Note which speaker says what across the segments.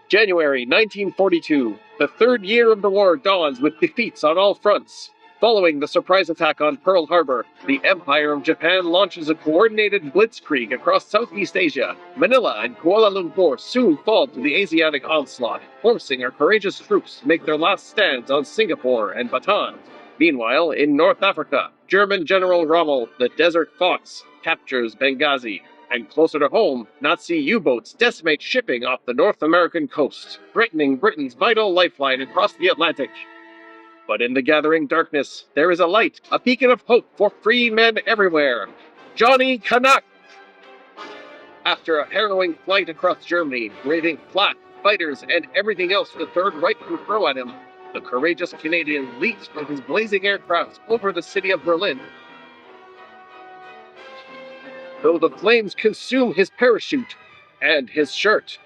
Speaker 1: January 1942. The third year of the war dawns with defeats on all fronts. Following the surprise attack on Pearl Harbor, the Empire of Japan launches a coordinated blitzkrieg across Southeast Asia. Manila and Kuala Lumpur soon fall to the Asiatic onslaught, forcing our courageous troops to make their last stands on Singapore and Bataan. Meanwhile, in North Africa, German General Rommel, the Desert Fox, captures Benghazi. And closer to home, Nazi U-boats decimate shipping off the North American coast, threatening Britain's vital lifeline across the Atlantic. But in the gathering darkness, there is a light, a beacon of hope for free men everywhere. Johnny Canuck! After a harrowing flight across Germany, braving flak, fighters, and everything else the Third Reich could throw at him, the courageous Canadian leaps from his blazing aircraft over the city of Berlin. Though the flames consume his parachute and his shirt,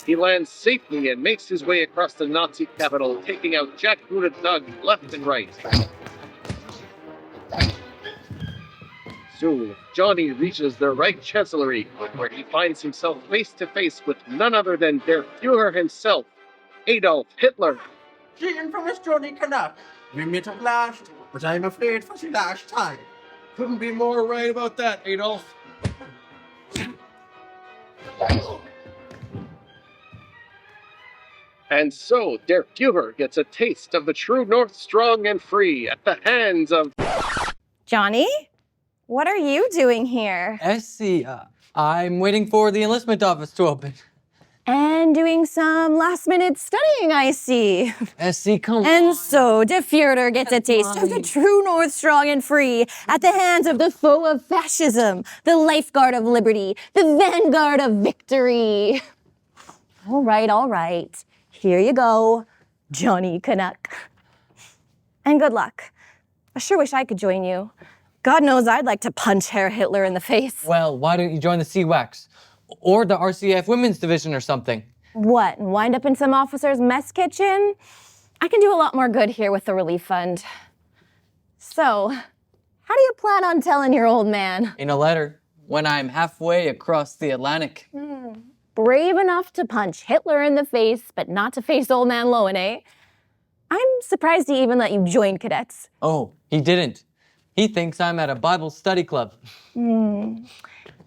Speaker 1: he lands safely and makes his way across the Nazi capital, taking out jackbooted thugs left and right. Soon, Johnny reaches the Reich Chancellery, where he finds himself face to face with none other than Der Führer himself, Adolf Hitler.
Speaker 2: The infamous Johnny Canuck. We meet at last, but I'm afraid for the last time.
Speaker 3: Couldn't be more right about that, Adolf.
Speaker 1: And so, Der Führer gets a taste of the true North strong and free at the hands of...
Speaker 4: Johnny? What are you doing here?
Speaker 5: Essie, I'm waiting for the enlistment office to open.
Speaker 4: And doing some last-minute studying, I see.
Speaker 5: Essie, come on.
Speaker 4: And so, Der Führer gets a taste of the true North strong and free at the hands of the foe of fascism, the lifeguard of liberty, the vanguard of victory. All right. Here you go, Johnny Canuck. And good luck. I sure wish I could join you. God knows I'd like to punch Herr Hitler in the face.
Speaker 5: Well, why don't you join the CWAX? Or the RCF Women's Division or something?
Speaker 4: What, wind up in some officer's mess kitchen? I can do a lot more good here with the relief fund. So, how do you plan on telling your old man?
Speaker 5: In a letter, when I'm halfway across the Atlantic.
Speaker 4: Brave enough to punch Hitler in the face, but not to face old man Loewen, eh? I'm surprised he even let you join cadets.
Speaker 5: Oh, he didn't. He thinks I'm at a Bible study club.
Speaker 4: Then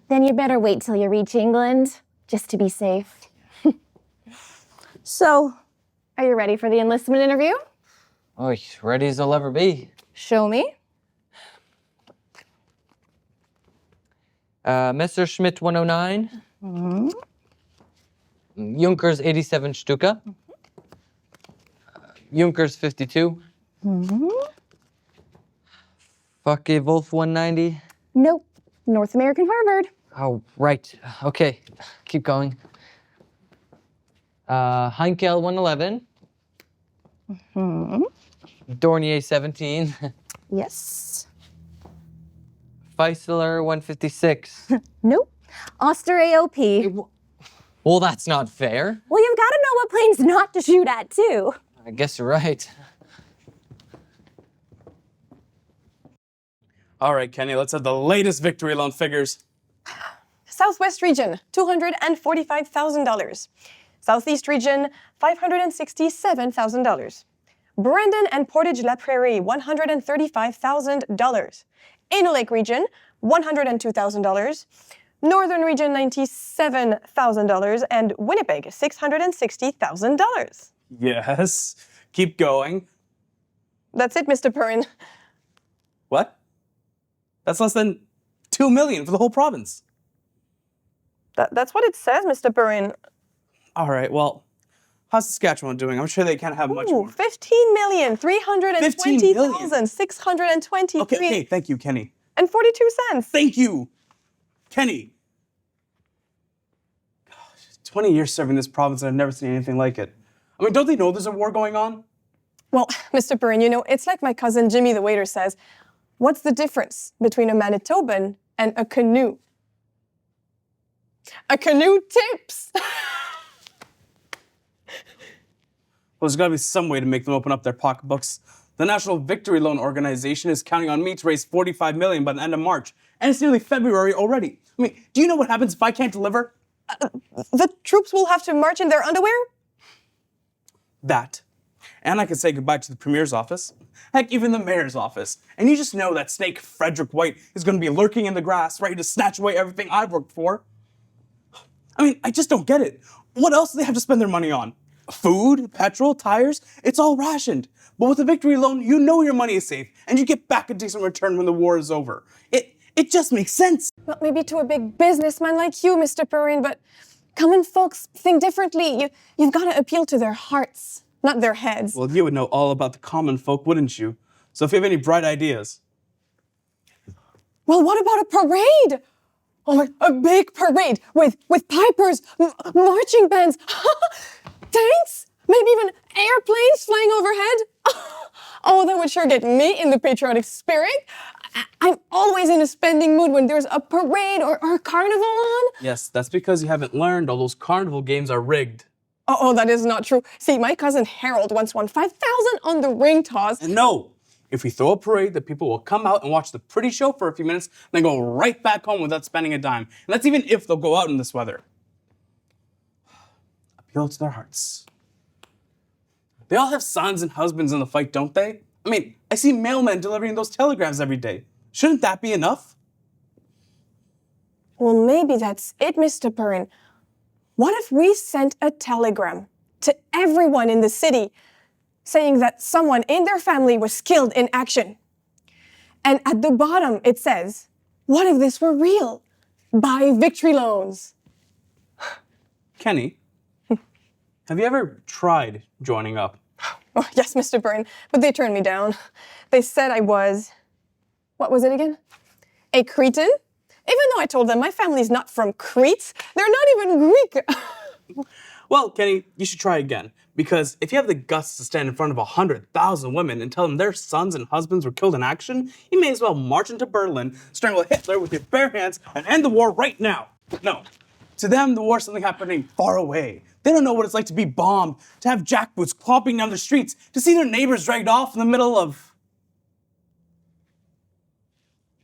Speaker 4: you better wait till you reach England, just to be safe. So, are you ready for the enlistment interview?
Speaker 5: Oh, ready as I'll ever be.
Speaker 4: Show me.
Speaker 5: Messerschmitt 109. Junkers 87 Stuka. Junkers 52. Focke Wolf 190.
Speaker 4: Nope. North American Harvard.
Speaker 5: Oh, right. Okay. Keep going. Heinkel 111. Dornier 17.
Speaker 4: Yes.
Speaker 5: Feisler 156.
Speaker 4: Nope. Oster AOP.
Speaker 5: Well, that's not fair.
Speaker 4: Well, you've got to know what planes not to shoot at, too.
Speaker 5: I guess you're right.
Speaker 3: All right, Kenny, let's have the latest victory loan figures.
Speaker 6: Southwest region, $245,000. Southeast region, $567,000. Brandon and Portage-la Prairie, $135,000. Innu-Lake region, $102,000. Northern region, $97,000. And Winnipeg, $660,000.
Speaker 3: Yes. Keep going.
Speaker 6: That's it, Mr. Perrin.
Speaker 3: What? That's less than $2 million for the whole province.
Speaker 6: That's what it says, Mr. Perrin.
Speaker 3: All right, well, how's Saskatchewan doing? I'm sure they can't have much more.
Speaker 6: $15,320,623.
Speaker 3: Okay, thank you, Kenny.
Speaker 6: And 42 cents.
Speaker 3: Thank you, Kenny. Gosh, 20 years serving this province and I've never seen anything like it. I mean, don't they know there's a war going on?
Speaker 6: Well, Mr. Perrin, you know, it's like my cousin Jimmy the waiter says, what's the difference between a Manitoban and a canoe? A canoe tips.
Speaker 3: Well, there's got to be some way to make them open up their pocketbooks. The National Victory Loan Organization is counting on me to raise $45 million by the end of March, and it's nearly February already. I mean, do you know what happens if I can't deliver?
Speaker 6: The troops will have to march in their underwear?
Speaker 3: That. And I can say goodbye to the premier's office. Heck, even the mayor's office. And you just know that snake Frederick White is going to be lurking in the grass, ready to snatch away everything I've worked for. I mean, I just don't get it. What else do they have to spend their money on? Food, petrol, tires? It's all rationed. But with a victory loan, you know your money is safe, and you get back a decent return when the war is over. It just makes sense.
Speaker 6: Well, maybe to a big businessman like you, Mr. Perrin, but common folks think differently. You've got to appeal to their hearts, not their heads.
Speaker 3: Well, you would know all about the common folk, wouldn't you? So if you have any bright ideas.
Speaker 6: Well, what about a parade? Oh, a big parade with pipers, marching bands, tanks, maybe even airplanes flying overhead. Oh, that would sure get me in the patriotic spirit. I'm always in a spending mood when there's a parade or a carnival on.
Speaker 3: Yes, that's because you haven't learned all those carnival games are rigged.
Speaker 6: Oh, that is not true. See, my cousin Harold once won $5,000 on the ring toss.
Speaker 3: And no, if we throw a parade, the people will come out and watch the pretty show for a few minutes, then go right back home without spending a dime. And that's even if they'll go out in this weather. Appeal to their hearts. They all have sons and husbands in the fight, don't they? I mean, I see mailmen delivering those telegrams every day. Shouldn't that be enough?
Speaker 6: Well, maybe that's it, Mr. Perrin. What if we sent a telegram to everyone in the city saying that someone in their family was killed in action? And at the bottom it says, what if this were real? Buy victory loans.
Speaker 3: Kenny, have you ever tried joining up?
Speaker 6: Oh, yes, Mr. Breen, but they turned me down. They said I was, what was it again? A Cretan? Even though I told them my family's not from Crete, they're not even Greek.
Speaker 3: Well, Kenny, you should try again. Because if you have the guts to stand in front of 100,000 women and tell them their sons and husbands were killed in action, you may as well march into Berlin, strangle Hitler with your bare hands, and end the war right now. No. To them, the war's something happening far away. They don't know what it's like to be bombed, to have jackboots clomping down the streets, to see their neighbors dragged off in the middle of...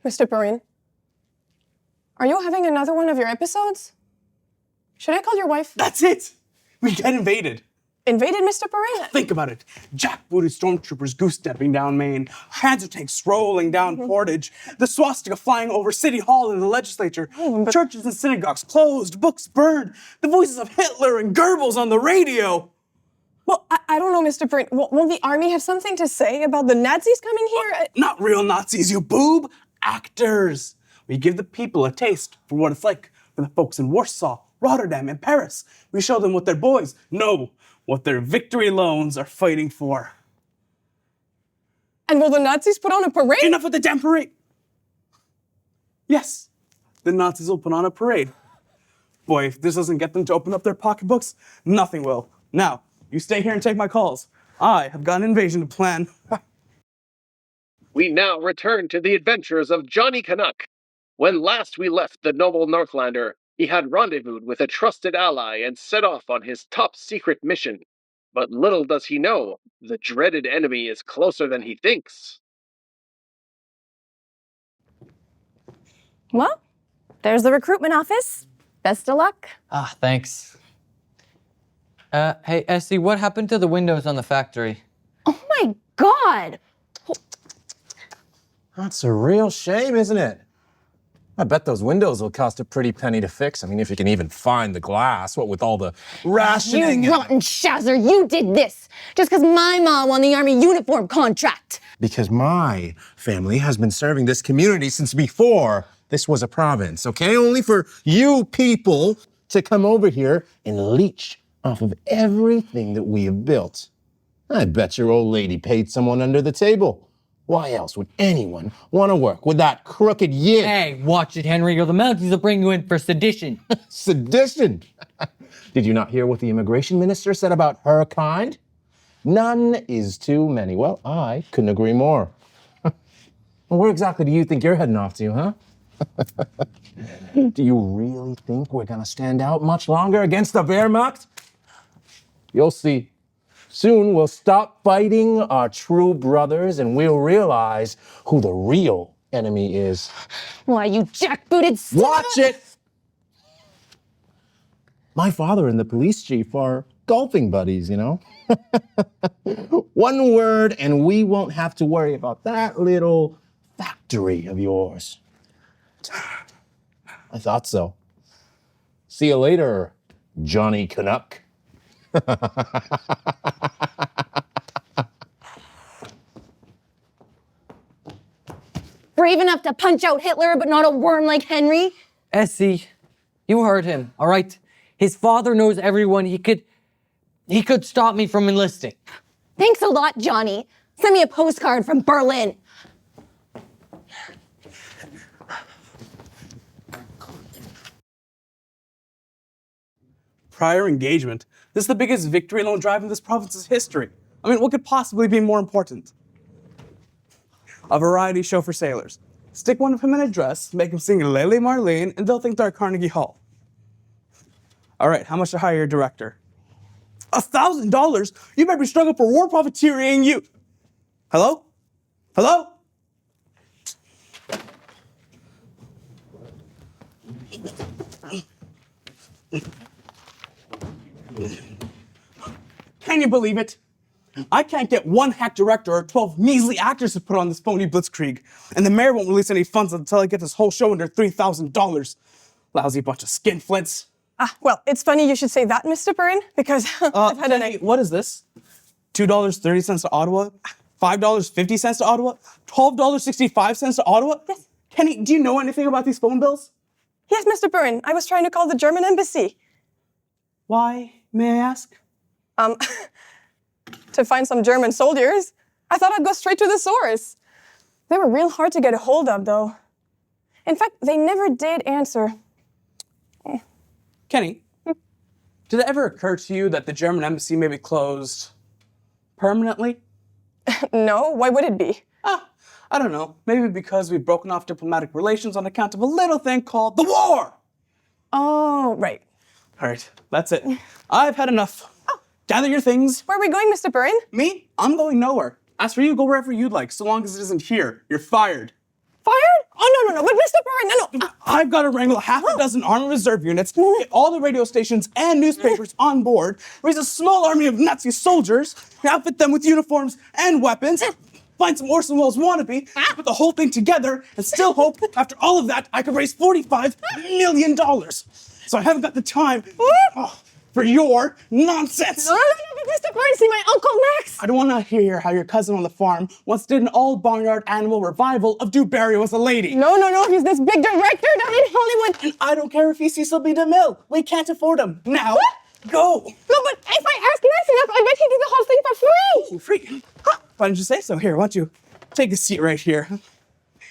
Speaker 6: Mr. Perrin, are you having another one of your episodes? Should I call your wife?
Speaker 3: That's it! We get invaded.
Speaker 6: Invaded, Mr. Perrin?
Speaker 3: Think about it. Jackbooted stormtroopers goose-stepping down Maine, panzer tanks rolling down Portage, the swastika flying over City Hall and the legislature, churches and synagogues closed, books burned, the voices of Hitler and Goebbels on the radio.
Speaker 6: Well, I don't know, Mr. Perrin. Won't the army have something to say about the Nazis coming here?
Speaker 3: Not real Nazis, you boob. Actors. We give the people a taste for what it's like for the folks in Warsaw, Rotterdam, and Paris. We show them what their boys know, what their victory loans are fighting for.
Speaker 6: And will the Nazis put on a parade?
Speaker 3: Enough with the damn parade! Yes, the Nazis will put on a parade. Boy, if this doesn't get them to open up their pocketbooks, nothing will. Now, you stay here and take my calls. I have got an invasion to plan.
Speaker 1: We now return to the adventures of Johnny Canuck. When last we left the noble Northlander, he had rendezvoused with a trusted ally and set off on his top-secret mission. But little does he know, the dreaded enemy is closer than he thinks.
Speaker 4: Well, there's the recruitment office. Best of luck.
Speaker 5: Ah, thanks. Hey, Essie, what happened to the windows on the factory?
Speaker 4: Oh my God!
Speaker 7: That's a real shame, isn't it? I bet those windows will cost a pretty penny to fix. I mean, if you can even find the glass, what with all the rationing.
Speaker 4: You rotten shazzer, you did this just because my mom won the Army uniform contract.
Speaker 7: Because my family has been serving this community since before this was a province, okay? Only for you people to come over here and leech off of everything that we have built. I bet your old lady paid someone under the table. Why else would anyone want to work with that crooked yid?
Speaker 5: Hey, watch it, Henry, or the Mounties will bring you in for sedition.
Speaker 7: Sedition? Did you not hear what the immigration minister said about her kind? None is too many. Well, I couldn't agree more. Well, where exactly do you think you're heading off to, huh? Do you really think we're gonna stand out much longer against the Wehrmacht? You'll see. Soon we'll stop fighting our true brothers and we'll realize who the real enemy is.
Speaker 4: Why, you jackbooted son of
Speaker 7: Watch it! My father and the police chief are golfing buddies, you know? One word and we won't have to worry about that little factory of yours. I thought so. See you later, Johnny Canuck.
Speaker 4: Brave enough to punch out Hitler, but not a worm like Henry?
Speaker 5: Essie, you heard him, all right? His father knows everyone. He could stop me from enlisting.
Speaker 4: Thanks a lot, Johnny. Send me a postcard from Berlin.
Speaker 3: Prior engagement. This is the biggest victory loan drive in this province's history. I mean, what could possibly be more important? A variety show for sailors. Stick one of him in a dress, make him sing Lele Marlene, and they'll think they're at Carnegie Hall. All right, how much to hire your director? $1,000? You better be struggling for war profiteering, you. Hello? Hello? Can you believe it? I can't get one hack director or 12 measly actors to put on this phony blitzkrieg, and the mayor won't release any funds until I get this whole show under $3,000. Lousy bunch of skinflints.
Speaker 6: Well, it's funny you should say that, Mr. Perrin, because I've had
Speaker 3: Hey, what is this? $2.30 to Ottawa? $5.50 to Ottawa? $12.65 to Ottawa?
Speaker 6: Yes.
Speaker 3: Kenny, do you know anything about these phone bills?
Speaker 6: Yes, Mr. Perrin, I was trying to call the German embassy.
Speaker 3: Why, may I ask?
Speaker 6: To find some German soldiers. I thought I'd go straight to the source. They were real hard to get a hold of, though. In fact, they never did answer.
Speaker 3: Kenny, did it ever occur to you that the German embassy may be closed permanently?
Speaker 6: No, why would it be?
Speaker 3: I don't know. Maybe because we've broken off diplomatic relations on account of a little thing called the war.
Speaker 6: Oh, right.
Speaker 3: All right, that's it. I've had enough. Gather your things.
Speaker 6: Where are we going, Mr. Perrin?
Speaker 3: Me? I'm going nowhere. As for you, go wherever you'd like, so long as it isn't here. You're fired.
Speaker 6: Fired? Oh, no, but Mr. Perrin, no.
Speaker 3: I've got to wrangle half a dozen armed reserve units, get all the radio stations and newspapers on board, raise a small army of Nazi soldiers, outfit them with uniforms and weapons, find some Orson Welles wannabe, put the whole thing together, and still hope, after all of that, I could raise $45 million. So I haven't got the time for your nonsense.
Speaker 6: No, Mr. Perrin, see my Uncle Max.
Speaker 3: I don't want to hear how your cousin on the farm once did an all-barnyard animal revival of Do Barrio as a lady.
Speaker 6: No, he's this big director down in Hollywood.
Speaker 3: And I don't care if he's Cecil B. DeMille. We can't afford him. Now, go.
Speaker 6: No, but if I ask nice enough, I bet he'd do the whole thing for free.
Speaker 3: Free. Why didn't you say so? Here, why don't you take a seat right here?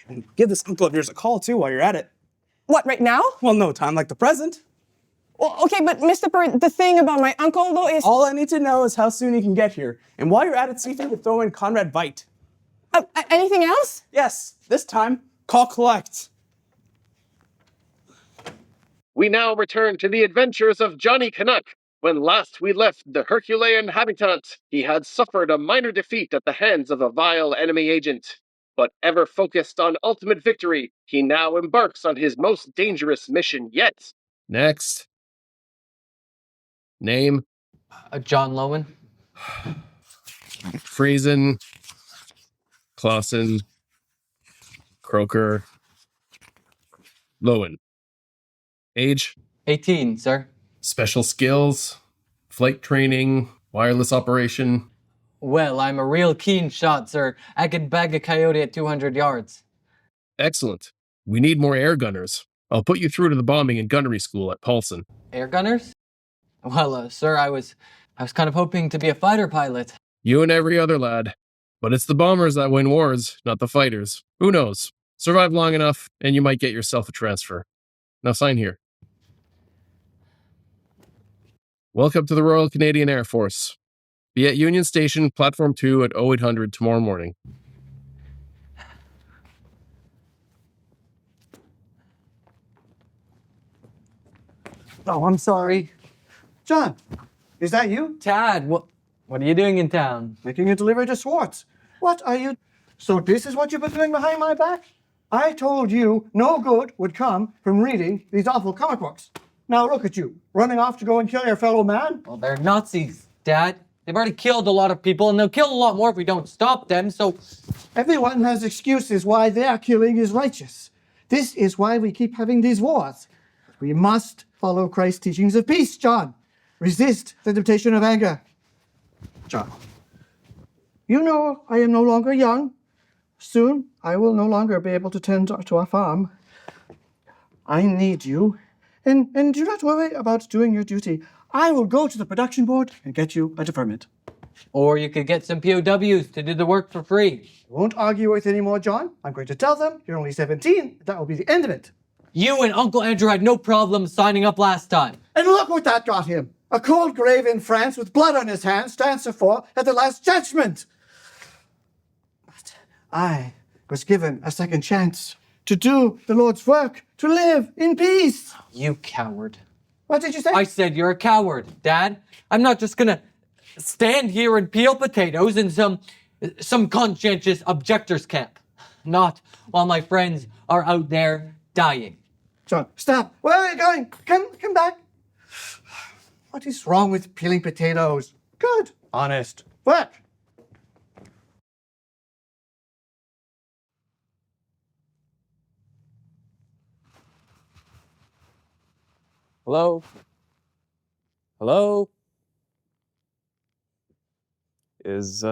Speaker 3: And give this uncle of yours a call, too, while you're at it.
Speaker 6: What, right now?
Speaker 3: Well, no time like the present.
Speaker 6: Well, okay, but Mr. Perrin, the thing about my uncle, though, is...
Speaker 3: All I need to know is how soon he can get here. And while you're at it, see if you can throw in Conrad Veidt.
Speaker 6: Anything else?
Speaker 3: Yes, this time, call collect.
Speaker 1: We now return to the adventures of Johnny Canuck. When last we left the Herculean habitant, he had suffered a minor defeat at the hands of a vile enemy agent. But ever focused on ultimate victory, he now embarks on his most dangerous mission yet. Next. Name?
Speaker 5: John Loewen.
Speaker 1: Friesen. Clausen. Croker. Loewen. Age?
Speaker 5: 18, sir.
Speaker 1: Special skills? Flight training? Wireless operation?
Speaker 5: Well, I'm a real keen shot, sir. I could bag a coyote at 200 yards.
Speaker 1: Excellent. We need more air gunners. I'll put you through to the bombing and gunnery school at Paulson.
Speaker 5: Air gunners? Well, sir, I was kind of hoping to be a fighter pilot.
Speaker 1: You and every other lad. But it's the bombers that win wars, not the fighters. Who knows? Survive long enough, and you might get yourself a transfer. Now sign here. Welcome to the Royal Canadian Air Force. Be at Union Station, Platform 2 at 0800 tomorrow morning.
Speaker 5: Oh, I'm sorry.
Speaker 2: John, is that you?
Speaker 5: Tad, what are you doing in town?
Speaker 2: Making a delivery to Schwartz. What are you... So this is what you've been doing behind my back? I told you no good would come from reading these awful comic books. Now look at you, running off to go and kill your fellow man.
Speaker 5: Well, they're Nazis, Dad. They've already killed a lot of people, and they'll kill a lot more if we don't stop them, so...
Speaker 2: Everyone has excuses why their killing is righteous. This is why we keep having these wars. We must follow Christ's teachings of peace, John. Resist the temptation of anger. John, you know I am no longer young. Soon I will no longer be able to tend to our farm. I need you. And do not worry about doing your duty. I will go to the production board and get you a deferment.
Speaker 5: Or you could get some POWs to do the work for free.
Speaker 2: I won't argue with you anymore, John. I'm going to tell them you're only 17. That will be the end of it.
Speaker 5: You and Uncle Andrew had no problem signing up last time.
Speaker 2: And look what that got him. A cold grave in France with blood on his hands to answer for at the Last Judgment. But I was given a second chance to do the Lord's work, to live in peace.
Speaker 5: You coward.
Speaker 2: What did you say?
Speaker 5: I said you're a coward, Dad. I'm not just gonna stand here and peel potatoes in some conscientious objectors camp. Not while my friends are out there dying.
Speaker 2: John, stop. Where are you going? Come back. What is wrong with peeling potatoes? Good. Honest. Work.
Speaker 3: Hello? Hello? Is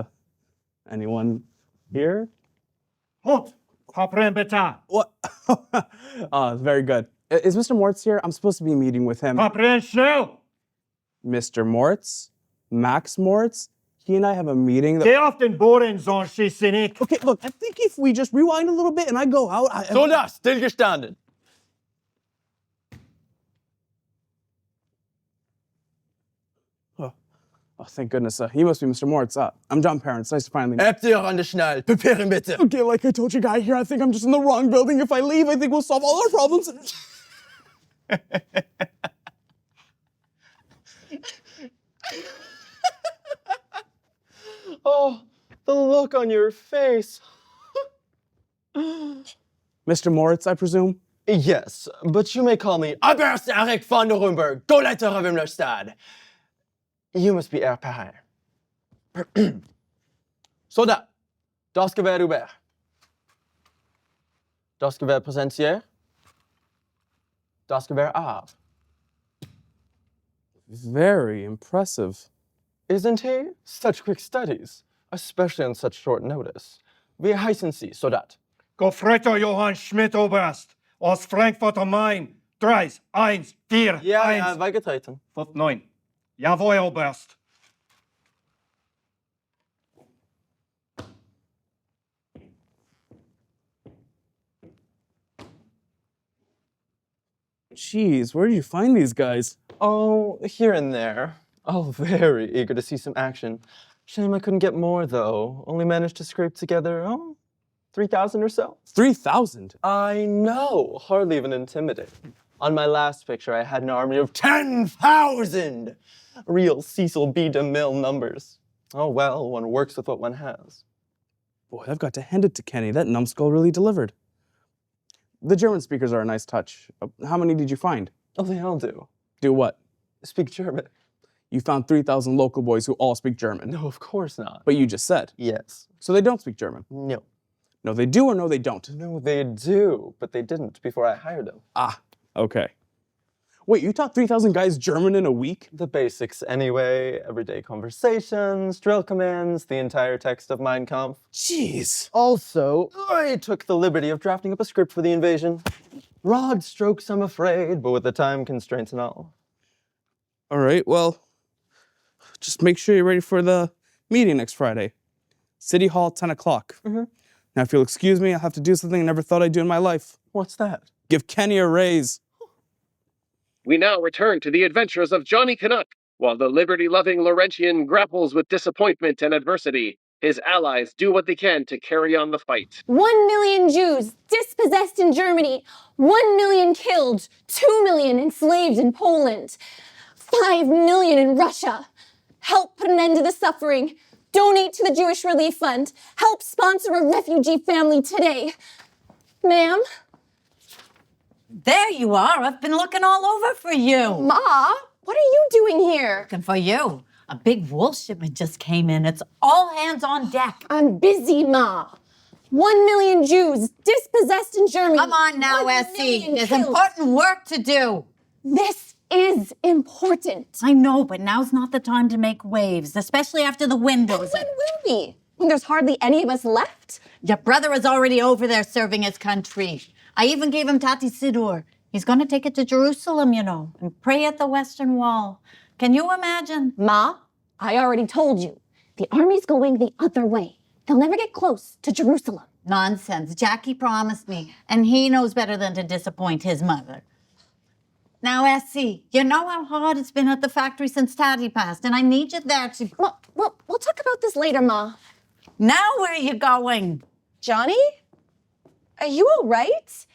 Speaker 3: anyone here?
Speaker 2: Halt. Comprends beta.
Speaker 3: What? Very good. Is Mr. Moritz here? I'm supposed to be meeting with him.
Speaker 2: Comprends schnell.
Speaker 3: Mr. Moritz? Max Moritz? He and I have a meeting that...
Speaker 2: They often boren sont chez Cynic.
Speaker 3: Okay, look, I think if we just rewind a little bit and I go out...
Speaker 8: So da, stillgestanden.
Speaker 3: Oh, thank goodness. He must be Mr. Moritz. I'm John Perrin. It's nice to finally...
Speaker 8: Habt ihr an der Schnall? Perrin bitte.
Speaker 3: Okay, like I told you guy here, I think I'm just in the wrong building. If I leave, I think we'll solve all our problems.
Speaker 8: Oh, the look on your face.
Speaker 3: Mr. Moritz, I presume?
Speaker 8: Yes, but you may call me Oberst Eric von Nuremberg, Gauleiter of Imlerstad. You must be Herr Perrin. So da, das Gewehr über. Das Gewehr präsentiert. Das Gewehr ab.
Speaker 3: Very impressive.
Speaker 8: Isn't he? Such quick studies, especially on such short notice. Wie heißen Sie, Soldat?
Speaker 2: Goffretter Johann Schmidt Oberst. Aus Frankfurt am Main. 3, 1, 4,
Speaker 8: Ja,
Speaker 2: 1.
Speaker 8: ja, beigetreten.
Speaker 2: 9. Jawohl, Oberst.
Speaker 3: Jeez, where did you find these guys?
Speaker 8: Oh, here and there. All very eager to see some action. Shame I couldn't get more, though. Only managed to scrape together, 3,000 or so.
Speaker 3: 3,000?
Speaker 8: I know. Hardly even intimidating. On my last picture, I had an army of 10,000! Real Cecil B. DeMille numbers. Oh, well, one works with what one has.
Speaker 3: Boy, I've got to hand it to Kenny. That numbskull really delivered. The German speakers are a nice touch. How many did you find?
Speaker 8: Oh, they all do.
Speaker 3: Do what?
Speaker 8: Speak German.
Speaker 3: You found 3,000 local boys who all speak German.
Speaker 8: No, of course not.
Speaker 3: But you just said.
Speaker 8: Yes.
Speaker 3: So they don't speak German?
Speaker 8: No.
Speaker 3: No, they do or no, they don't?
Speaker 8: No, they do, but they didn't before I hired them.
Speaker 3: Ah, okay. Wait, you taught 3,000 guys German in a week?
Speaker 8: The basics anyway, everyday conversations, drill commands, the entire text of Mein Kampf.
Speaker 3: Jeez.
Speaker 8: Also, I took the liberty of drafting up a script for the invasion. Broad strokes, I'm afraid, but with the time constraints and all.
Speaker 3: All right, well, just make sure you're ready for the meeting next Friday. City Hall, 10 o'clock.
Speaker 8: Mm-hmm.
Speaker 3: Now, if you'll excuse me, I'll have to do something I never thought I'd do in my life.
Speaker 8: What's that?
Speaker 3: Give Kenny a raise.
Speaker 1: We now return to the adventures of Johnny Canuck. While the liberty-loving Laurentian grapples with disappointment and adversity, his allies do what they can to carry on the fight.
Speaker 4: 1 million Jews dispossessed in Germany, 1 million killed, 2 million enslaved in Poland, 5 million in Russia. Help put an end to the suffering. Donate to the Jewish Relief Fund. Help sponsor a refugee family today. Ma'am?
Speaker 9: There you are. I've been looking all over for you.
Speaker 6: Ma, what are you doing here?
Speaker 9: Looking for you. A big wool shipment just came in. It's all hands on deck.
Speaker 6: I'm busy, Ma. 1 million Jews dispossessed in Germany.
Speaker 9: Come on now,
Speaker 6: 1
Speaker 9: Essie.
Speaker 6: million
Speaker 9: There's
Speaker 6: killed.
Speaker 9: important work to do.
Speaker 6: This is important.
Speaker 9: I know, but now's not the time to make waves, especially after the windows.
Speaker 6: When will be? When there's hardly any of us left?
Speaker 9: Your brother is already over there serving his country. I even gave him Tati Sidur. He's going to take it to Jerusalem, you know, and pray at the Western Wall. Can you imagine?
Speaker 6: Ma, I already told you. The army's going the other way. They'll never get close to Jerusalem.
Speaker 9: Nonsense. Jackie promised me, and he knows better than to disappoint his mother. Now, Essie, you know how hard it's been at the factory since Tati passed, and I need you there to...
Speaker 6: We'll talk about this later, Ma.
Speaker 9: Now where are you going?
Speaker 6: Johnny? Are you all right?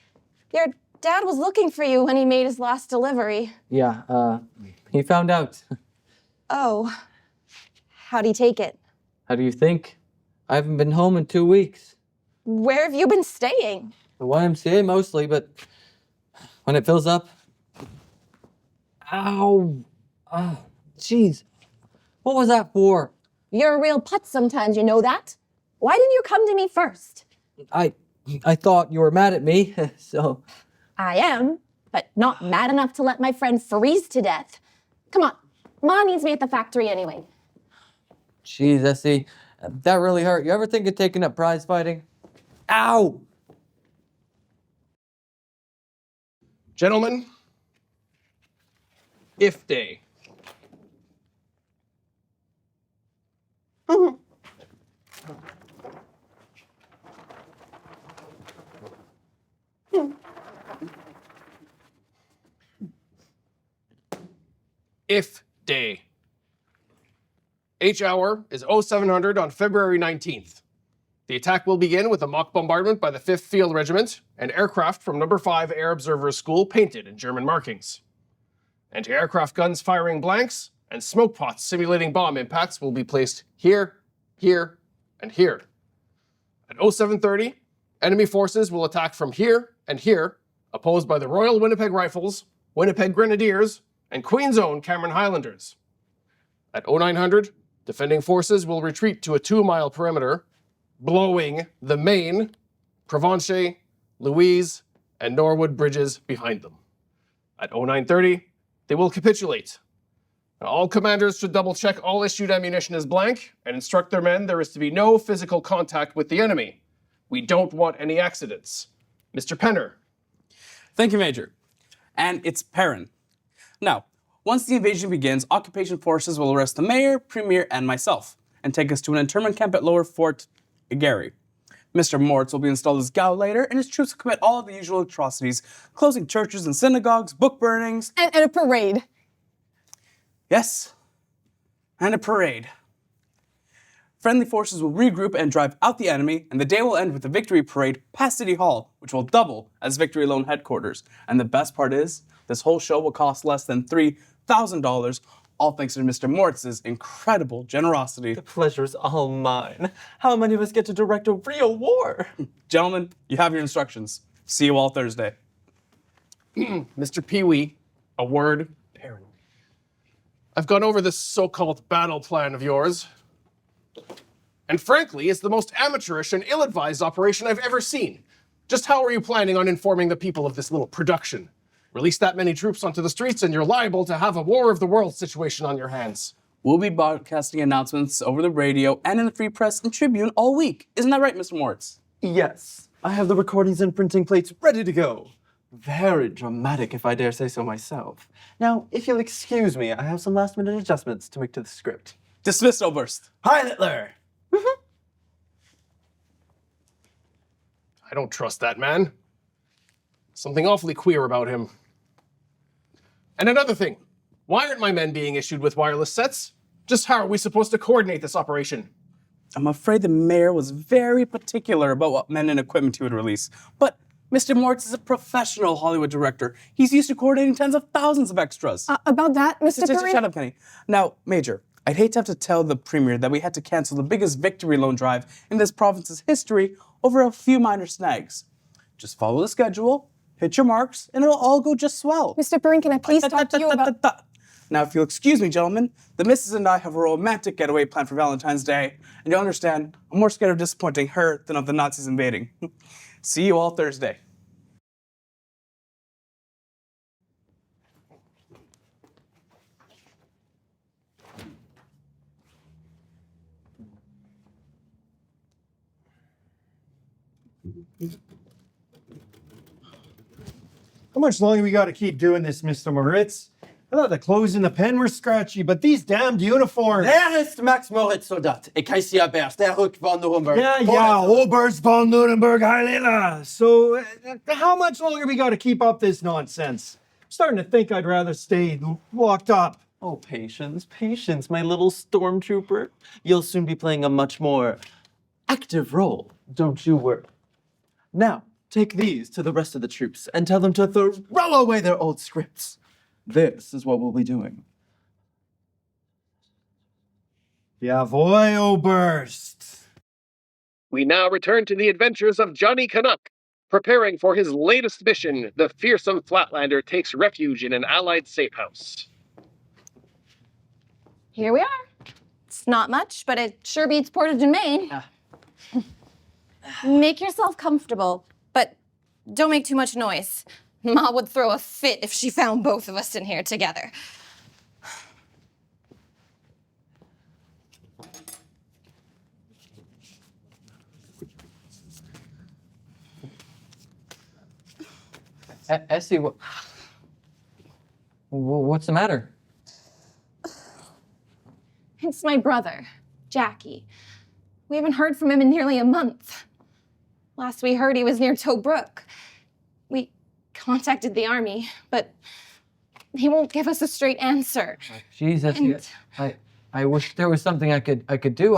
Speaker 6: Your dad was looking for you when he made his last delivery.
Speaker 5: Yeah, he found out.
Speaker 6: Oh. How'd he take it?
Speaker 5: How do you think? I haven't been home in 2 weeks.
Speaker 6: Where have you been staying?
Speaker 5: The YMCA mostly, but when it fills up... Ow! Oh, jeez. What was that for?
Speaker 6: You're a real putz sometimes, you know that? Why didn't you come to me first?
Speaker 5: I thought you were mad at me, so...
Speaker 6: I am, but not mad enough to let my friend freeze to death. Come on, Ma needs me at the factory anyway.
Speaker 5: Jeez, Essie, that really hurt. You ever think of taking up prize fighting? Ow!
Speaker 1: Gentlemen, if day. If day. H hour is 0700 on February 19th. The attack will begin with a mock bombardment by the 5th Field Regiment and aircraft from No. 5 Air Observers School painted in German markings. Anti-aircraft guns firing blanks and smoke pots simulating bomb impacts will be placed here, here, and here. At 0730, enemy forces will attack from here and here, opposed by the Royal Winnipeg Rifles, Winnipeg Grenadiers, and Queen's Own Cameron Highlanders. At 0900, defending forces will retreat to a 2-mile perimeter, blowing the Main, Provencher, Louise, and Norwood bridges behind them. At 0930, they will capitulate. Now, all commanders should double-check all issued ammunition is blank and instruct their men there is to be no physical contact with the enemy. We don't want any accidents. Mr. Penner.
Speaker 3: Thank you, Major. And it's Perrin. Now, once the invasion begins, occupation forces will arrest the mayor, premier, and myself, and take us to an internment camp at Lower Fort Garry. Mr. Moritz will be installed as Gauleiter, and his troops will commit all of the usual atrocities, closing churches and synagogues, book burnings.
Speaker 6: And a parade.
Speaker 3: Yes, and a parade. Friendly forces will regroup and drive out the enemy, and the day will end with a victory parade past City Hall, which will double as Victory Loan headquarters. And the best part is, this whole show will cost less than $3,000, all thanks to Mr. Moritz's incredible generosity.
Speaker 8: The pleasure's all mine. How many of us get to direct a real war?
Speaker 3: Gentlemen, you have your instructions. See you all Thursday.
Speaker 1: Mr. Pee-wee, a word. Perrin. I've gone over this so-called battle plan of yours. And frankly, it's the most amateurish and ill-advised operation I've ever seen. Just how are you planning on informing the people of this little production? Release that many troops onto the streets and you're liable to have a War of the Worlds situation on your hands.
Speaker 3: We'll be broadcasting announcements over the radio and in the Free Press and Tribune all week. Isn't that right, Mr. Moritz?
Speaker 8: Yes, I have the recordings and printing plates ready to go. Very dramatic, if I dare say so myself. Now, if you'll excuse me, I have some last-minute adjustments to make to the script.
Speaker 3: Dismissed, Oberst.
Speaker 8: Hi, Hitler!
Speaker 1: I don't trust that man. Something awfully queer about him. And another thing, why aren't my men being issued with wireless sets? Just how are we supposed to coordinate this operation?
Speaker 3: I'm afraid the mayor was very particular about what men and equipment he would release. But Mr. Moritz is a professional Hollywood director. He's used to coordinating tens of thousands of extras.
Speaker 6: About that, Mr. Perrin?
Speaker 3: Shut up, Kenny. Now, Major, I'd hate to have to tell the Premier that we had to cancel the biggest victory loan drive in this province's history over a few minor snags. Just follow the schedule, hit your marks, and it'll all go just swell.
Speaker 6: Mr. Perrin, can I please talk to you about...
Speaker 3: Now, if you'll excuse me, gentlemen, the missus and I have a romantic getaway planned for Valentine's Day, and you'll understand I'm more scared of disappointing her than of the Nazis invading. See you all Thursday.
Speaker 10: How much longer we got to keep doing this, Mr. Moritz? I thought the clothes and the pen were scratchy, but these damned uniforms.
Speaker 8: Der ist Max Moritz Soldat. Ich heiße ja Berst, der Rück von Nuremberg.
Speaker 10: Yeah, Oberst von Nuremberg, Heilila. So, how much longer we got to keep up this nonsense? I'm starting to think I'd rather stay locked up.
Speaker 8: Oh, patience, patience, my little stormtrooper. You'll soon be playing a much more active role, don't you worry. Now, take these to the rest of the troops and tell them to throw away their old scripts. This is what we'll be doing.
Speaker 10: Jawohl, Oberst.
Speaker 1: We now return to the adventures of Johnny Canuck. Preparing for his latest mission, the fearsome Flatlander takes refuge in an Allied safe house.
Speaker 4: Here we are. It's not much, but it sure beats Portage and Main. Make yourself comfortable, but don't make too much noise. Ma would throw a fit if she found both of us in here together.
Speaker 5: Essie, what's the matter?
Speaker 4: It's my brother, Jackie. We haven't heard from him in nearly a month. Last we heard, he was near Tobruk. We contacted the army, but he won't give us a straight answer.
Speaker 5: Jesus, I wish there was something I could do.